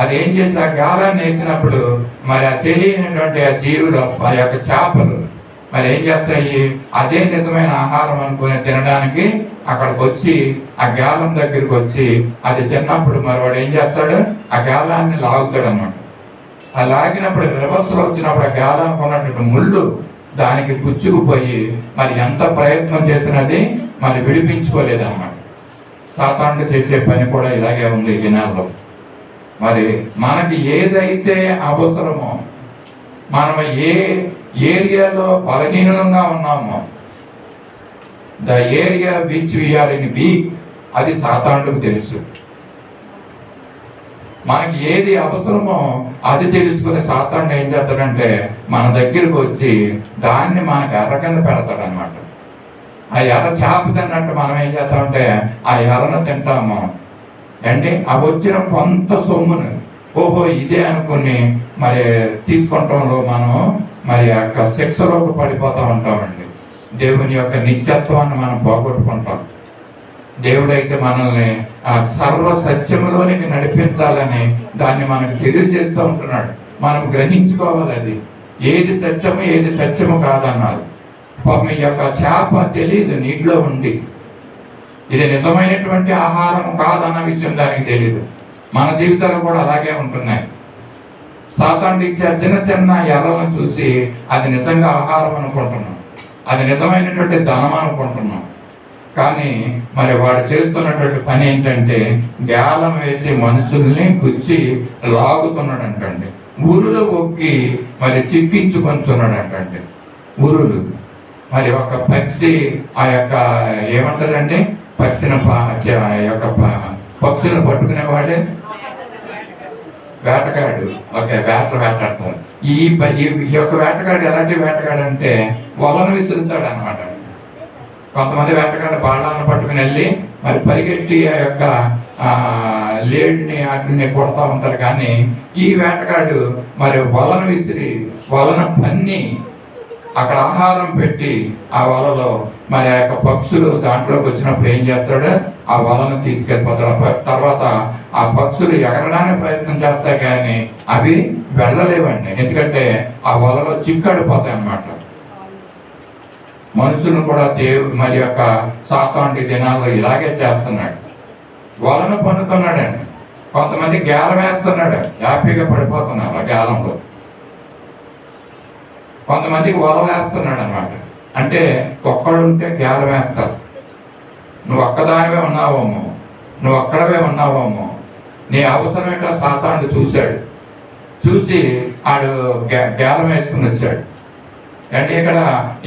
అది ఏం చేసి ఆ గాలాన్ని వేసినప్పుడు మరి ఆ తెలియనటువంటి ఆ జీవులు, ఆ యొక్క చేపలు మరి ఏం చేస్తాయి, అదే నిజమైన ఆహారం అనుకుని తినడానికి అక్కడికి వచ్చి ఆ గాలం దగ్గరికి వచ్చి అది తిన్నప్పుడు మరి వాడు ఏం చేస్తాడు, ఆ గాలాన్ని లాగుతాడు అనమాట. ఆ లాగినప్పుడు రివర్స్లో వచ్చినప్పుడు ఆ గాలానికి ఉన్నటువంటి ముళ్ళు దానికి గుచ్చుకుపోయి మరి ఎంత ప్రయత్నం చేసినది మరి విడిపించుకోలేదు అన్నమాట. సాతానుడు చేసే పని కూడా ఇలాగే ఉంది ఈ దినాల్లో. మరి మనకి ఏదైతే అవసరమో, మనం ఏ ఏరియాలో బలహీనంగా ఉన్నామో, the area which we are in weak, అది సాతానుడికి తెలుసు. మనకి ఏది అవసరమో అది తెలుసుకుని సాతానుడు ఏం చేస్తాడంటే మన దగ్గరికి వచ్చి దాన్ని మనకు ఎర్ర కింద పెడతాడు అనమాట. ఆ ఎర్ర చేప తిన్నట్టు మనం ఏం చేస్తామంటే ఆ ఎర్రను తింటాము అండి. ఆ వచ్చిన కొంత సొమ్మును ఓహో ఇదే అనుకుని మరి తీసుకుంటంలో మనం మరి యొక్క శిక్షలోకి పడిపోతూ ఉంటామండి. దేవుని యొక్క నిత్యత్వాన్ని మనం పోగొట్టుకుంటాం. దేవుడైతే మనల్ని ఆ సర్వ సత్యములోనికి నడిపించాలని దాన్ని మనకు తెలియజేస్తూ ఉంటున్నాడు. మనం గ్రహించుకోవాలి అది ఏది సత్యము ఏది సత్యము కాదన్నారు. మీ యొక్క చేప తెలియదు నీటిలో ఉండి ఇది నిజమైనటువంటి ఆహారం కాదన్న విషయం దానికి తెలియదు. మన జీవితాలు కూడా అలాగే ఉంటున్నాయి. సాతానుడు ఇచ్చే చిన్న చిన్న ఎర్రలను చూసి అది నిజంగా ఆహారం అనుకుంటున్నాం, అది నిజమైనటువంటి ధనం అనుకుంటున్నాం. కానీ మరి వాడు చేస్తున్నటువంటి పని ఏంటంటే గాలం వేసి మనుషుల్ని గుచ్చి లాగుతున్నాడు అంటండి. ఉరులు ఒక్కి మరి చిక్కించుకొంచున్నాడు అంటండి. ఉరులు మరి ఒక పక్షి ఆ యొక్క ఏమంటారండి, పక్షిని యొక్క పక్షులను పట్టుకునేవాడే వేటగాడు. ఓకే, వేటాడతారు. ఈ యొక్క వేటగాడు ఎలాంటి వేటగాడు అంటే వలను విసురుతాడు అనమాట. కొంతమంది వేటగాడు బాణాలను పట్టుకుని వెళ్ళి మరి పరిగెట్టి ఆ యొక్క లేడిని వాటిని కొడతా ఉంటారు. కానీ ఈ వేటగాడు మరి వలను విసిరి వలను పన్ని అక్కడ ఆహారం పెట్టి ఆ వలలో మరి ఆ యొక్క పక్షులు దాంట్లోకి వచ్చినప్పుడు ఏం చేస్తాడు, ఆ వలను తీసుకెళ్ళిపోతాడు. తర్వాత ఆ పక్షులు ఎగరడానికి ప్రయత్నం చేస్తాయి కానీ అవి వెళ్ళలేవండి, ఎందుకంటే ఆ వలలో చిక్కడిపోతాయి అన్నమాట. మనుషులను కూడా దేవుడు మరి యొక్క సాతానుడి దినాల్లో ఇలాగే చేస్తున్నాడు. వలను పన్నుతున్నాడండి. కొంతమంది గేలం వేస్తున్నాడు, హ్యాపీగా పడిపోతున్నారు ఆ గేలంలో. కొంతమందికి వల వేస్తున్నాడు అనమాట. అంటే ఒక్కడుంటే గేలం వేస్తారు. నువ్వు ఒక్కదానివే ఉన్నావేమో, నువ్వు ఒక్కడవే ఉన్నావేమో, నీ అవసరం ఏంటో సాతానుడు చూశాడు. చూసి ఆడు గేలం వేసుకుని వచ్చాడు. అంటే ఇక్కడ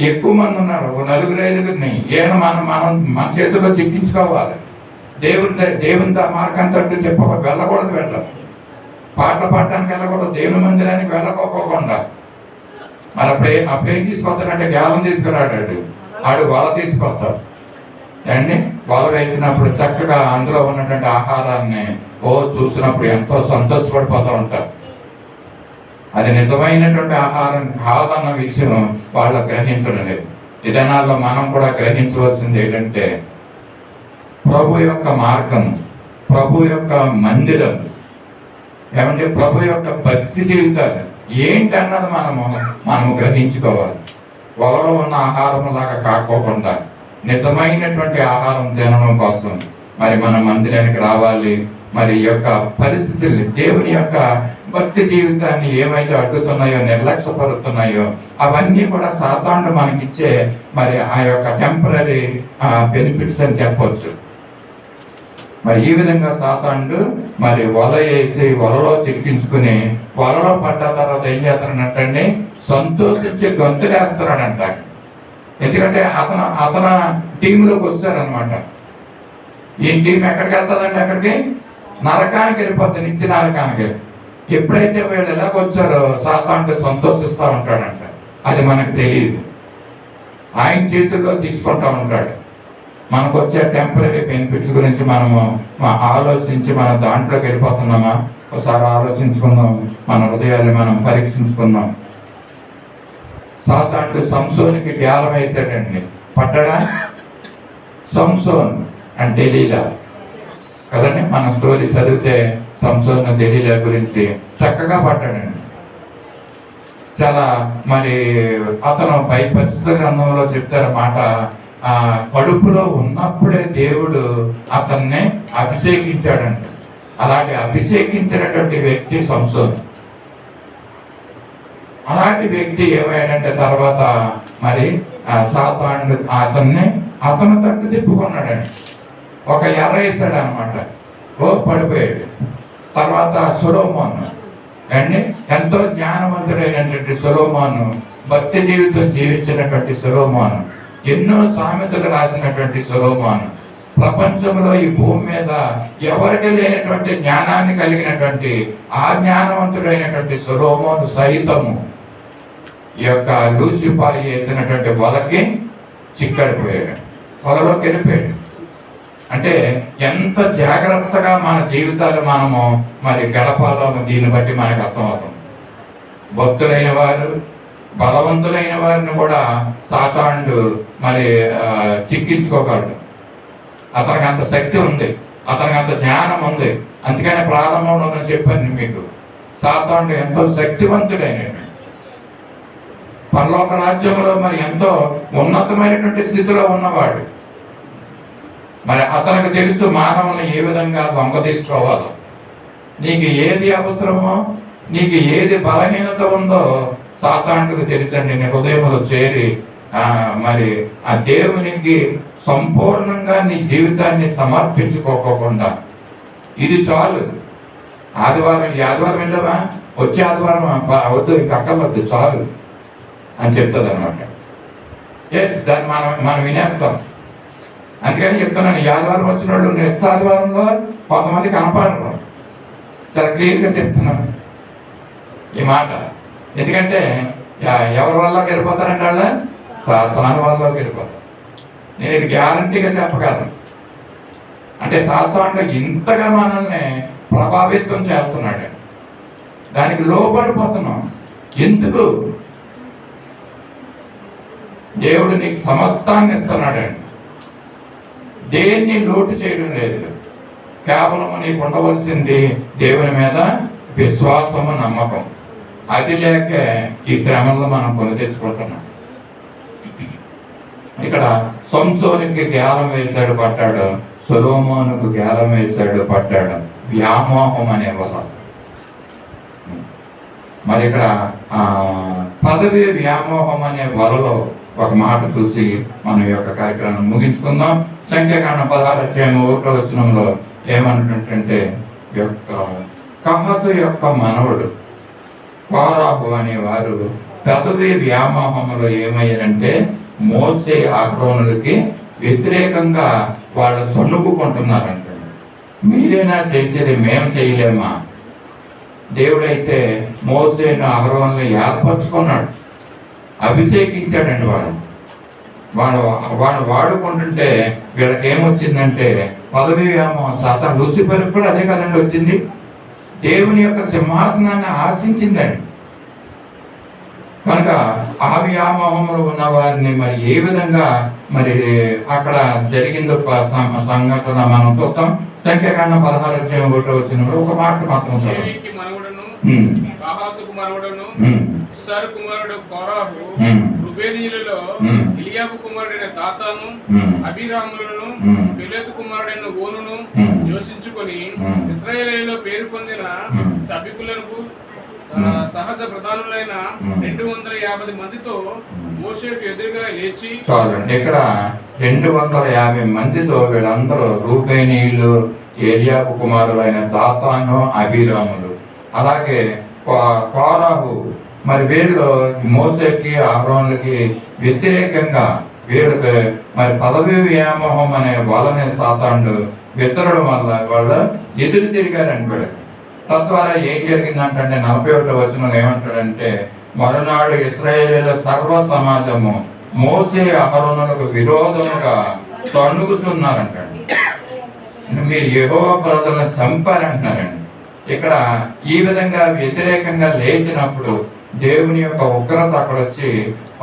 ఎక్కువ మంది ఉన్నారు, 4-5 మన చేతుల్లో చిక్కించుకోవాలి. దేవుని మార్గం తట్టు వెళ్ళకూడదు, వెళ్ళదు. పాటలు పాడటానికి వెళ్ళకూడదు, దేవుని మందిరానికి వెళ్ళకోకుండా. మరి అప్పుడేం తీసుకొస్తాడంటే గ్యాలం తీసుకురాడాడు, ఆడు వల తీసుకొస్తాడు అండి. వల వేసినప్పుడు చక్కగా అందులో ఉన్నటువంటి ఆహారాన్ని చూసినప్పుడు ఎంతో సంతోషపడిపోతూ ఉంటారు. అది నిజమైనటువంటి ఆహారం కాదన్న విషయం వాళ్ళు గ్రహించడం లేదు. ఈ దినాల్లో మనం కూడా గ్రహించవలసింది ఏంటంటే ప్రభు యొక్క మార్గం, ప్రభు యొక్క మందిరం, ఏమంటే ప్రభు యొక్క భక్తి జీవితాలు ఏంటన్నది మనము గ్రహించుకోవాలి. వలలో ఉన్న ఆహారం లాగా కాకోకుండా నిజమైనటువంటి ఆహారం తినడం కోసం మరి మన మందిరానికి రావాలి. మరి ఈ యొక్క పరిస్థితులు దేవుని యొక్క భక్తి జీవితాన్ని ఏమైతే అడ్డుతున్నాయో, నిర్లక్ష్యపరుస్తున్నాయో అవన్నీ కూడా సాతానుడు మనకిచ్చే మరి ఆ యొక్క టెంపరీ బెనిఫిట్స్ అని చెప్పవచ్చు. మరి ఈ విధంగా సాతానుడు మరి వల వేసి వలలో చిక్కించుకుని వలలో పడ్డ తర్వాత ఏం చేస్తున్నాడంటే సంతోషించి గొంతులేస్తున్నాడంట. ఎందుకంటే అతను టీంలోకి వస్తారనమాట. ఈ టీం ఎక్కడికి వెళ్తుందండి? అక్కడికి నరకానికి వెళ్ళిపోతుంది, నిత్య నరకానికి. ఎప్పుడైతే వీళ్ళు ఎలాగొచ్చారో సాతానుడు సంతోషిస్తూ ఉంటాడంట. అది మనకు తెలియదు, ఆయన చేతుల్లో తీసుకుంటూ ఉంటాడు. మనకు వచ్చే టెంపరీ బెనిఫిట్స్ గురించి మనము ఆలోచించి మనం దాంట్లోకి వెళ్ళిపోతున్నామా? ఒకసారి ఆలోచించుకుందాం, మన హృదయాన్ని మనం పరీక్షించుకుందాం. సాతానుడు సంసోనికి గ్యాలం వేసాడండి, పట్టడా? సంసోన్ అండ్ దెలీలా కదండి. మన స్టోరీ చదివితే సంసోన్ దెలీలా గురించి చక్కగా పట్టాడండి. చాలా మరి అతను పై పరిస్థితుల గ్రంథంలో చెప్తారన్నమాట. కడుపులో ఉన్నప్పుడే దేవుడు అతన్ని అభిషేకించాడంట. అలాంటి అభిషేకించినటువంటి వ్యక్తి సంసోన్. అలాంటి వ్యక్తి ఏమయ్యాడంటే తర్వాత మరి సాతానుడు అతను తట్టు తిప్పుకున్నాడండి. ఒక ఎర్ర వేసాడు అనమాట, పడిపోయాడు. తర్వాత సొలొమోను అండి, ఎంతో జ్ఞానవంతుడైనటువంటి సొలొమోను, భక్తి జీవితం జీవించినటువంటి సొలొమోను, ఎన్నో సామెతలు రాసినటువంటి సొలొమోను, ప్రపంచంలో ఈ భూమి మీద ఎవరికి లేనటువంటి జ్ఞానాన్ని కలిగినటువంటి ఆ జ్ఞానవంతుడైనటువంటి సొలొమోను సైతము ఈ యొక్క లూసిఫర్ చేసినటువంటి వలకి చిక్కడిపోయాడు, వలలోకి వెళ్ళిపోయాడు. అంటే ఎంత జాగ్రత్తగా మన జీవితాలు మనము మరి గడపాలో దీన్ని బట్టి మనకు అర్థమవుతుంది. భక్తులైన వారు, బలవంతులైన వారిని కూడా సాతానుడు మరి చిక్కించుకోగలడు. అతనికి అంత శక్తి ఉంది, అతనికి అంత జ్ఞానం ఉంది. అందుకని ప్రారంభంలో నేను చెప్పాను మీకు, సాతానుడు ఎంతో శక్తివంతుడైనటువంటి, పరలోక రాజ్యంలో మరి ఎంతో ఉన్నతమైనటువంటి స్థితిలో ఉన్నవాడు. మరి అతనికి తెలుసు మానవుని ఏ విధంగా దొంగ తీసుకోవాలో, నీకు ఏది అవసరమో, నీకు ఏది బలహీనత ఉందో సాతానుడికి తెలుసండి. నీ హృదయంలో చేరి మరి ఆ దేవునికి సంపూర్ణంగా నీ జీవితాన్ని సమర్పించుకోకుండా ఇది చాలు, ఈ ఆదివారం వెళ్ళవా, వచ్చే ఆదివారం వద్దు, ఇంక అక్కర్వద్దు, చాలు అని చెప్తుంది అనమాట. దాన్ని మనం వినేస్తాం. అందుకని చెప్తున్నాను, ఈ ఆదివారం వచ్చిన వాళ్ళు నెక్స్ట్ ఆదివారంలో కొంతమంది కనపడరు. చాలా క్లియర్గా చెప్తున్నాను ఈ మాట. ఎందుకంటే ఎవరి వల్లకి వెళ్ళిపోతారంటే వాళ్ళ సాతాను వాళ్ళకి వెళ్ళిపోతారు. నేను ఇది గ్యారంటీగా చెప్పగలను. అంటే సాతాను ఇంతగా మనల్ని ప్రభావితం చేస్తున్నాడు, దానికి లోపడిపోతున్నాం. ఎందుకు? దేవుడు నీకు సమస్తాన్ని ఇస్తున్నాడండి, దేన్ని లోటు చేయడం లేదు. కేవలం నీకు ఉండవలసింది దేవుని మీద విశ్వాసము, నమ్మకం. అది లేక ఈ శ్రమల్లో మనం కొని తెచ్చుకుంటున్నాం. ఇక్కడ సంసోనికి గేలం వేశాడు, పట్టాడు. సొలొమోనుకు గేలం వేశాడు, పట్టాడు. వ్యామోహం అనే వల. మరి ఇక్కడ పదవి వ్యామోహం అనే వలలో ఒక మాట చూసి మనం ఈ యొక్క కార్యక్రమం ముగించుకుందాం. సంఖ్యాకాండం 16:1 ఏమంటుంటే, కహాతు యొక్క మనవడు కోరాహు అనేవారు పదవి వ్యామోహంలో ఏమయ్యారంటే మోసే అహరోనులకి వ్యతిరేకంగా వాళ్ళు సొనుగుకుంటున్నారంట. మీరేనా చేసేది, మేము చేయలేమా? దేవుడైతే మోసేను అహరోనుని ఏర్పరచుకున్నాడు, అభిషేకించాడండి. వాడు వాడుకుంటుంటే వీళ్ళకి ఏమొచ్చిందంటే పదవి వ్యామోహం. సాతాను లూసిఫర్కి కూడా అదే కదండి వచ్చింది. దేవుని యొక్క సింహాసనాన్ని ఆశించిందండి. కనుక ఆ వ్యామోహంలో ఉన్న వారిని మరి ఏ విధంగా మరి అక్కడ జరిగిందో సంఘటన మనం చూద్దాం. సంఖ్యాకాండం 16:1 ఒక మాట మాత్రం చదువు. లేవీకి మనవడును, కహాతుకు మనవడును, ఇస్సారు కుమారుడు కోరాహు, రుబేనీయులలో ఎలియాబు కుమారుడైన దాతాను, అబీరాములను, పెలెతు కుమారుడైన ఓనును యోచించుకొని ఇశ్రాయేలీయులో పేరు పొందిన సభికులకు సహజ ప్రధానులైన 250 మందితో మోషేకు ఎదురుగా లేచి. చూడండి, ఇక్కడ 250 మందితో వీళ్ళందరూ రూబేనీయులు, ఎలియాబు కుమారులైన దాతాను, అబీరాములు, అలాగే కోరాహు. మరి వీళ్ళు మోషేకి అహరోనులకి వ్యతిరేకంగా వీళ్ళకి మరి పదవి వ్యామోహం అనే వలని సాతానుడు విసరడం వల్ల వాళ్ళు ఎదురు తిరిగారండి వీళ్ళకి. తద్వారా ఏం జరిగిందంటే 41వ వచనంలో ఏమంటాడంటే, మరునాడు ఇశ్రాయేలీయుల సర్వ సమాజము మోసే అహరోనులకు విరోధముగా సణుగుచున్నారంటండి. మీరు యెహోవా ప్రజలను చంపారంటున్నారండి. ఇక్కడ ఈ విధంగా వ్యతిరేకంగా లేచినప్పుడు దేవుని యొక్క ఉగ్రత అక్కడ వచ్చి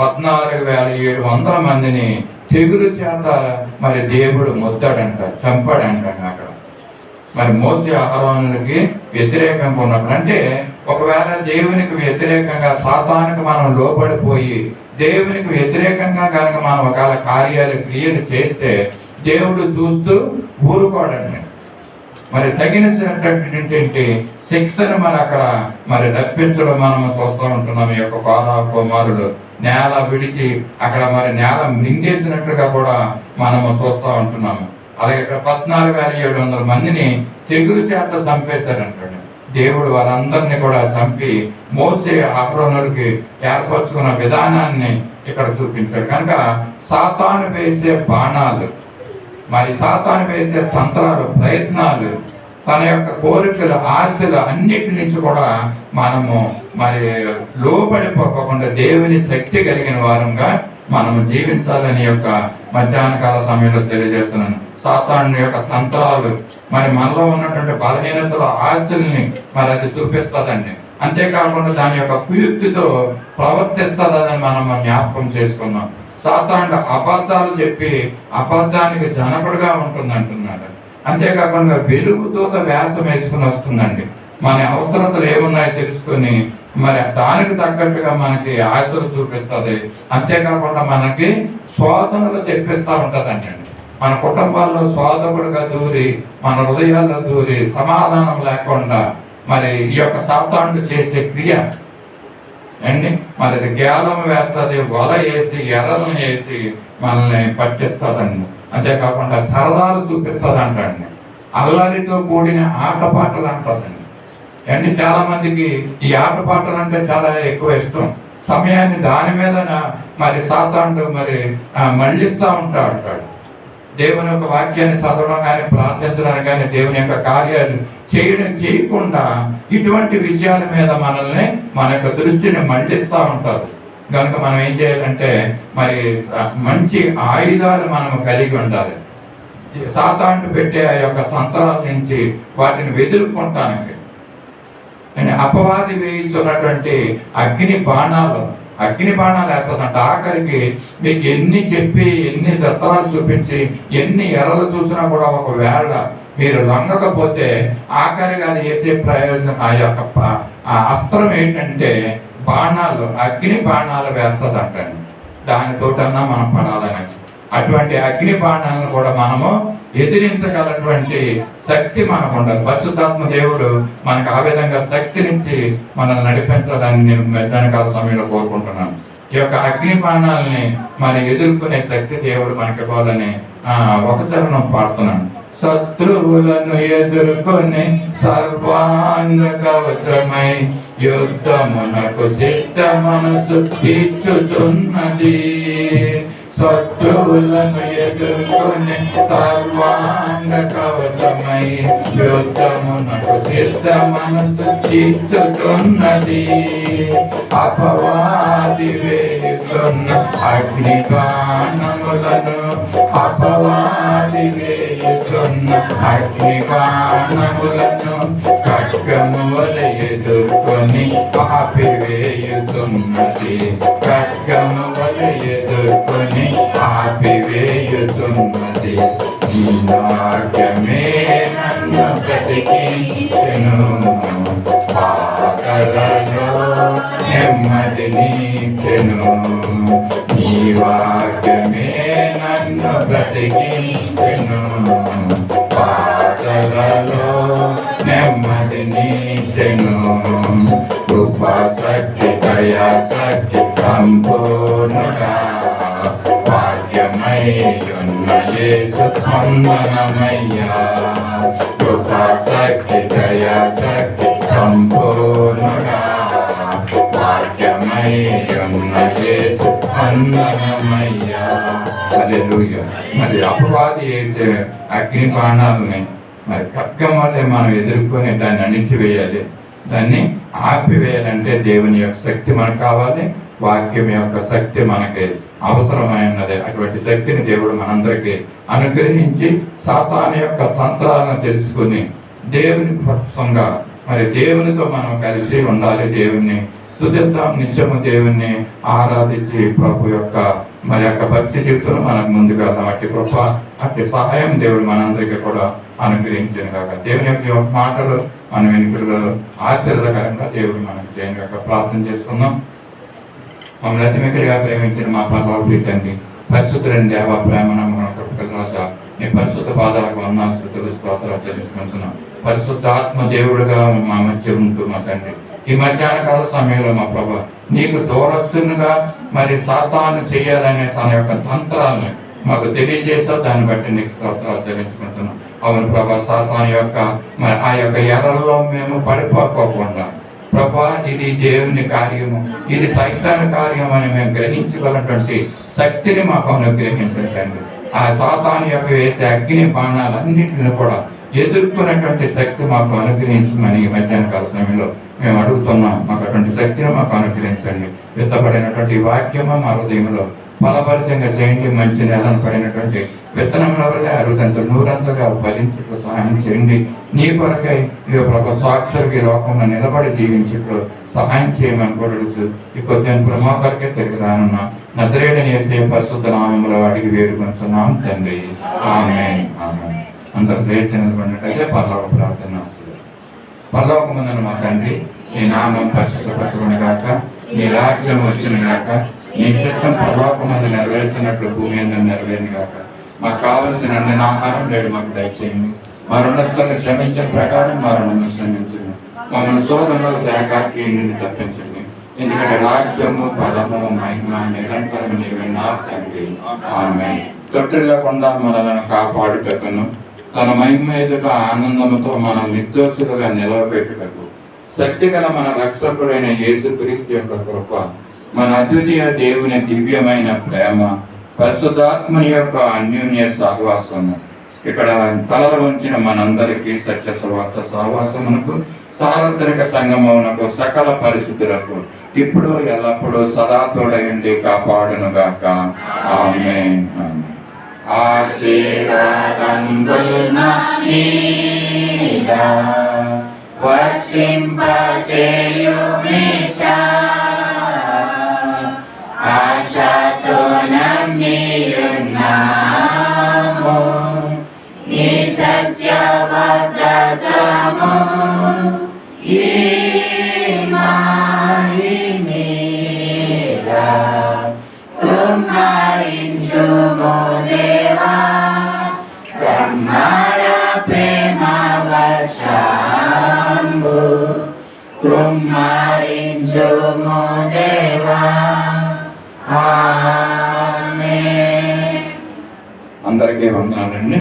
14,700 మందిని తెగులు చేత మరి దేవుడు మొత్తాడంట, చంపాడంట అక్కడ. మరి మోసే అహరోనులకి వ్యతిరేకంగా ఉన్నప్పుడు, అంటే ఒకవేళ దేవునికి వ్యతిరేకంగా సాతానికి మనం లోబడిపోయి దేవునికి వ్యతిరేకంగా కనుక మనం ఒకవేళ క్రియలు చేస్తే దేవుడు చూస్తూ ఊరుకోడండి. మరి తగినటువంటి శిక్షను మరి అక్కడ మరి రప్పించడం మనము చూస్తూ ఉంటున్నాం. ఈ యొక్క కోరాహు కుమారుడు నేల విడిచి అక్కడ మరి నేల మింగేసినట్లుగా కూడా మనము చూస్తూ ఉంటున్నాము. అలాగే ఇక్కడ 14,700 మందిని తెగులు చేత చంపేశారంటాడు దేవుడు. వారందరినీ కూడా చంపి మోసే అహరోనులకి ఏర్పరచుకున్న విధానాన్ని ఇక్కడ చూపించాడు. కనుక సాతాను వేసే బాణాలు, మరి సాతాను వేసే తంత్రాలు, ప్రయత్నాలు, తన యొక్క కోరికలు, ఆశలు అన్నిటి నుంచి కూడా మనము మరి లోబడిపోకుండా దేవుని శక్తి కలిగిన వారంగా మనము జీవించాలని యొక్క మధ్యాహ్న కాల సమయంలో తెలియజేస్తున్నాను. సాతాను యొక్క తంత్రాలు మరి మనలో ఉన్నటువంటి బలహీనతల ఆశల్ని మరి అది చూపిస్తుందండి. అంతేకాకుండా దాని యొక్క కుయుక్తితో ప్రవర్తిస్తుందని మనం జ్ఞాపకం చేసుకున్నాం. సాతాను అబద్ధాలు చెప్పి అబద్ధానికి జనకుడుగా ఉంటుంది అంటున్నాడు. అంతేకాకుండా వెలుగుదూత వేషం వేసుకుని వస్తుందండి. మన అవసరతలు ఏమున్నాయో తెలుసుకుని మరి దానికి తగ్గట్టుగా మనకి ఆశలు చూపిస్తుంది. అంతేకాకుండా మనకి శోధనలు తెప్పిస్తూ ఉంటుందండి. మన కుటుంబాల్లో శోధకుడుగా దూరి మన హృదయాల్లో దూరి సమాధానం లేకుండా మరి ఈ యొక్క సాతానుడు చేసే క్రియ అండి మరి అది గేలం వేస్తుంది, వల వేసి ఎర్రలను వేసి మనల్ని పట్టిస్తుందండి. అంతేకాకుండా సరదాలు చూపిస్తుంది అంటండి. అల్లరితో కూడిన ఆటపాటలు అంటుందండి. అండి చాలా మందికి ఈ ఆటపాటలు అంటే చాలా ఎక్కువ ఇష్టం. సమయాన్ని దాని మీద మరి సాతానుడు మరి మళ్ళిస్తూ అంటాడు. దేవుని యొక్క వాక్యాన్ని చదవడం కానీ, ప్రార్థించడం కానీ, దేవుని యొక్క కార్యాలు చేయకుండా ఇటువంటి విషయాల మీద మనల్ని మన యొక్క దృష్టిని మళ్ళిస్తూ ఉంటారు. కనుక మనం ఏం చేయాలంటే మరి మంచి ఆయుధాలు మనం కలిగి ఉండాలి. సాతాను పెట్టే ఆ యొక్క తంత్రాల నుంచి వాటిని ఎదుర్కొంటానికి అపవాది వేయించున్నటువంటి అగ్ని బాణాలు వేస్తుందంట. ఆఖరికి మీకు ఎన్ని చెప్పి, ఎన్ని దత్తరాలు చూపించి, ఎన్ని ఎర్రలు చూసినా కూడా ఒకవేళ మీరు లొంగకపోతే ఆఖరికి అది వేసే ప్రయోజనం ఆ యొక్క అస్త్రం ఏంటంటే బాణాలు, అగ్ని బాణాలు వేస్తుందంటండి. దానితోటన్నా మనం పడాలని అటువంటి అగ్ని బాణాలను కూడా మనము ఎదిరించగలటువంటి శక్తి మనకు ఉండాలి. పరిశుద్ధాత్మ దేవుడు మనకు ఆ విధంగా శక్తినిచ్చి మనల్ని నడిపించాలని నేను మధ్యాహ్నకాల సమయంలో కోరుకుంటున్నాను. ఈ యొక్క అగ్ని బాణాలని మరి ఎదుర్కొనే శక్తి దేవుడు మనకి ఇవ్వాలని ఒక చరణం పాడుతున్నాను. శత్రువులను ఎదుర్కొని సర్వాంగ కవచమై యుద్ధమునకు సిద్ధ మనసు తీర్చుచున్నది. శత్రువులను ఎదుర్కొని సర్వాంగ కవచమై యుద్ధమునకు సిద్ధ మనసు చిచ్చుతున్నది. అపవాది వేయుతున్న అగ్ని బాణములను అపవాది వేయుతున్న అగ్ని బాణములను ఖడ్గము వలె ఎదుర్కొని ఆపివేయుతున్నది. ఖడ్గము వలె ఎదుర్కొని ఆపివేయుతున్నది. ఈ వాక్యమే నన్ను బ్రతికించెను, పాకలలో నెమ్మదినిచ్చెను. ఈ వాక్యమే నన్ను బ్రతికించెను, పాకలలో నెమ్మదినిచ్చెను. కృపా శక్తి దయా శక్తి సంపూర్ణుడా భాగ్యమయ్యున్న యేసు వందనమయ్యా. కృపా శక్తి దయా శక్తి సంపూర్ణుడా భాగ్యమయ్యున్న యేసు వందనమయ్యా. హల్లెలూయా. మరి అపవాది వేసే అగ్ని బాణాలని మరి ఖడ్గం వల్లే మనం ఎదుర్కొని దాన్ని అణిచివేయాలి. దాన్ని ఆపివేయాలంటే దేవుని యొక్క శక్తి మనకు కావాలి, వాక్యం యొక్క శక్తి మనకి అవసరమైనది. అటువంటి శక్తిని దేవుడు మనందరికీ అనుగ్రహించి సాతాను యొక్క తంత్రాలను తెలుసుకుని దేవుని పక్షంగా మరి దేవునితో మనం కలిసి ఉండాలి. దేవుణ్ణి స్తుతిద్దాం, నిత్యము దేవుణ్ణి ఆరాధించి ప్రభు యొక్క మరి యొక్క భక్తి జీవితంలో మనకు ముందుకు వెళ్దాం. అట్టి కృప అట్టి సహాయం దేవుడు మనందరికీ కూడా అనుగ్రహించిన కాక దేవుని యొక్క మాటలు మన వెనుకల్లో ఆశీర్వదకరంగా దేవుడు మనకు చేయని కాక ప్రార్థన చేసుకుందాం. మమ్మల్ని అతిమికలుగా ప్రేమించిన మా పరలోకపు తండ్రి, పరిశుద్ధులైన దేవ ప్రేమ నమ్మకం కృపగల రాజా, నీ పరిశుద్ధ పాదాలకు వందనాలు స్తుతులు స్తోత్రాలు చెల్లించుకుంటున్నాం. పరిశుద్ధాత్మ దేవుడుగా మా మధ్య ఉంటూ మా తండ్రి ఈ మధ్యాహ్న కాల సమయంలో మా ప్రభా నీకు దూరస్తునిగా మరి సాతాను చేయాలనే తన యొక్క తంత్రాలను మాకు తెలియజేసావు. దాన్ని బట్టి నీకు స్తోత్రాలు చెల్లించుకుంటున్నాం. అవును ప్రభా, సాతాను యొక్క మరి ఆ యొక్క ఎర్రల్లో మేము పడిపోకోకుండా ప్రభా ఇది దేవుని కార్యము, ఇది సైతాను కార్యం అని మేము గ్రహించగలటువంటి శక్తిని మాకు అనుగ్రహించండి. ఆ సాతాను యొక్క వేసే అగ్ని బాణాలన్నింటిని కూడా ఎదుర్కొనేటువంటి శక్తి మాకు అనుగ్రహించమని మధ్యాహ్న కాల సమయంలో మేము అడుగుతున్నాం. మాకు అటువంటి శక్తిని మాకు అనుగ్రహించండి. విత్తబడినటువంటి వాక్యము మా హృదయంలో ఫలభరితంగా చేయండి. మంచి నెలను పడినటువంటి విత్తనంలో వల్లే అరుగుతంతులు నూరంతగా ఫలించుటకు సహాయం చేయండి. నీ కొరకై ఈ ప్రభు సాక్షులకి లోకంలో నిలబడి జీవించుటకు సహాయం చేయమని కూడా ఈ కొద్ది మా కొరకే తిరుగుదానున్నా నజరేయుడైన యేసు పరిశుద్ధ నామములో అడిగి వేడుకొనుచున్నాం తండ్రి, ఆమేన్. ఆమేన్. అందరూ లేచి నిలబడినట్లయితే పరలోక ప్రార్థన. పరలోకమందున మా తండ్రి, నీ నామం పరిశుద్ధపరచుకొను గాక, నీ రాజ్యం వచ్చును గాక, నీ చిత్తం పరలోకమందు నెరవేర్చినట్లు భూమి మీద నెరవేరును గాక. మాకు కావలసిన అన్ని ఆహారం నేడు మాకు దయచేయండి. మా రుణస్థులను క్షమించిన ప్రకారం మా రుణము క్షమించండి. మమ్మల్ని శోధనలకు దేకాకి నిన్ను తప్పించండి. ఎందుకంటే రాజ్యము బలము మహిమ నిరంతరం నీవే నా తండ్రి, ఆమేన్. తొట్టిల్లకుండా మనలను కాపాడుటకును తన మహిమ ఎదుట ఆనందముతో మనం నిర్దోషులుగా నిలవబెట్టుటకు శక్తిగల మన రక్షకుడైన యేసుక్రీస్తు యొక్క కృప, మన అద్వితీయ దేవుని దివ్యమైన ప్రేమ, పరిశుద్ధాత్మని యొక్క అన్యోన్య సహవాసము ఇక్కడ తలలు వంచిన మనందరికీ సత్య సువార్త సహవాసమునకు సార్వత్రిక సంగమమునకు సకల పరిశుద్ధులకు ఇప్పుడు ఎల్లప్పుడూ సదా తోడయుండి కాపాడునుగాక. ఆమేన్. ఆశీర్వాదంబులు మీద వర్షింపచేయుమీశా, ఆశతో నమ్మియున్నాము నీ సత్యవాగ్దానము ఈ మారి మీద కుమ్మరించుము దేవా, బ్రహ్మర ప్రేమ వర్షంబు కుమ్మరించుము దేవా, ఆమేన్. అందరికీ వందనాలండి.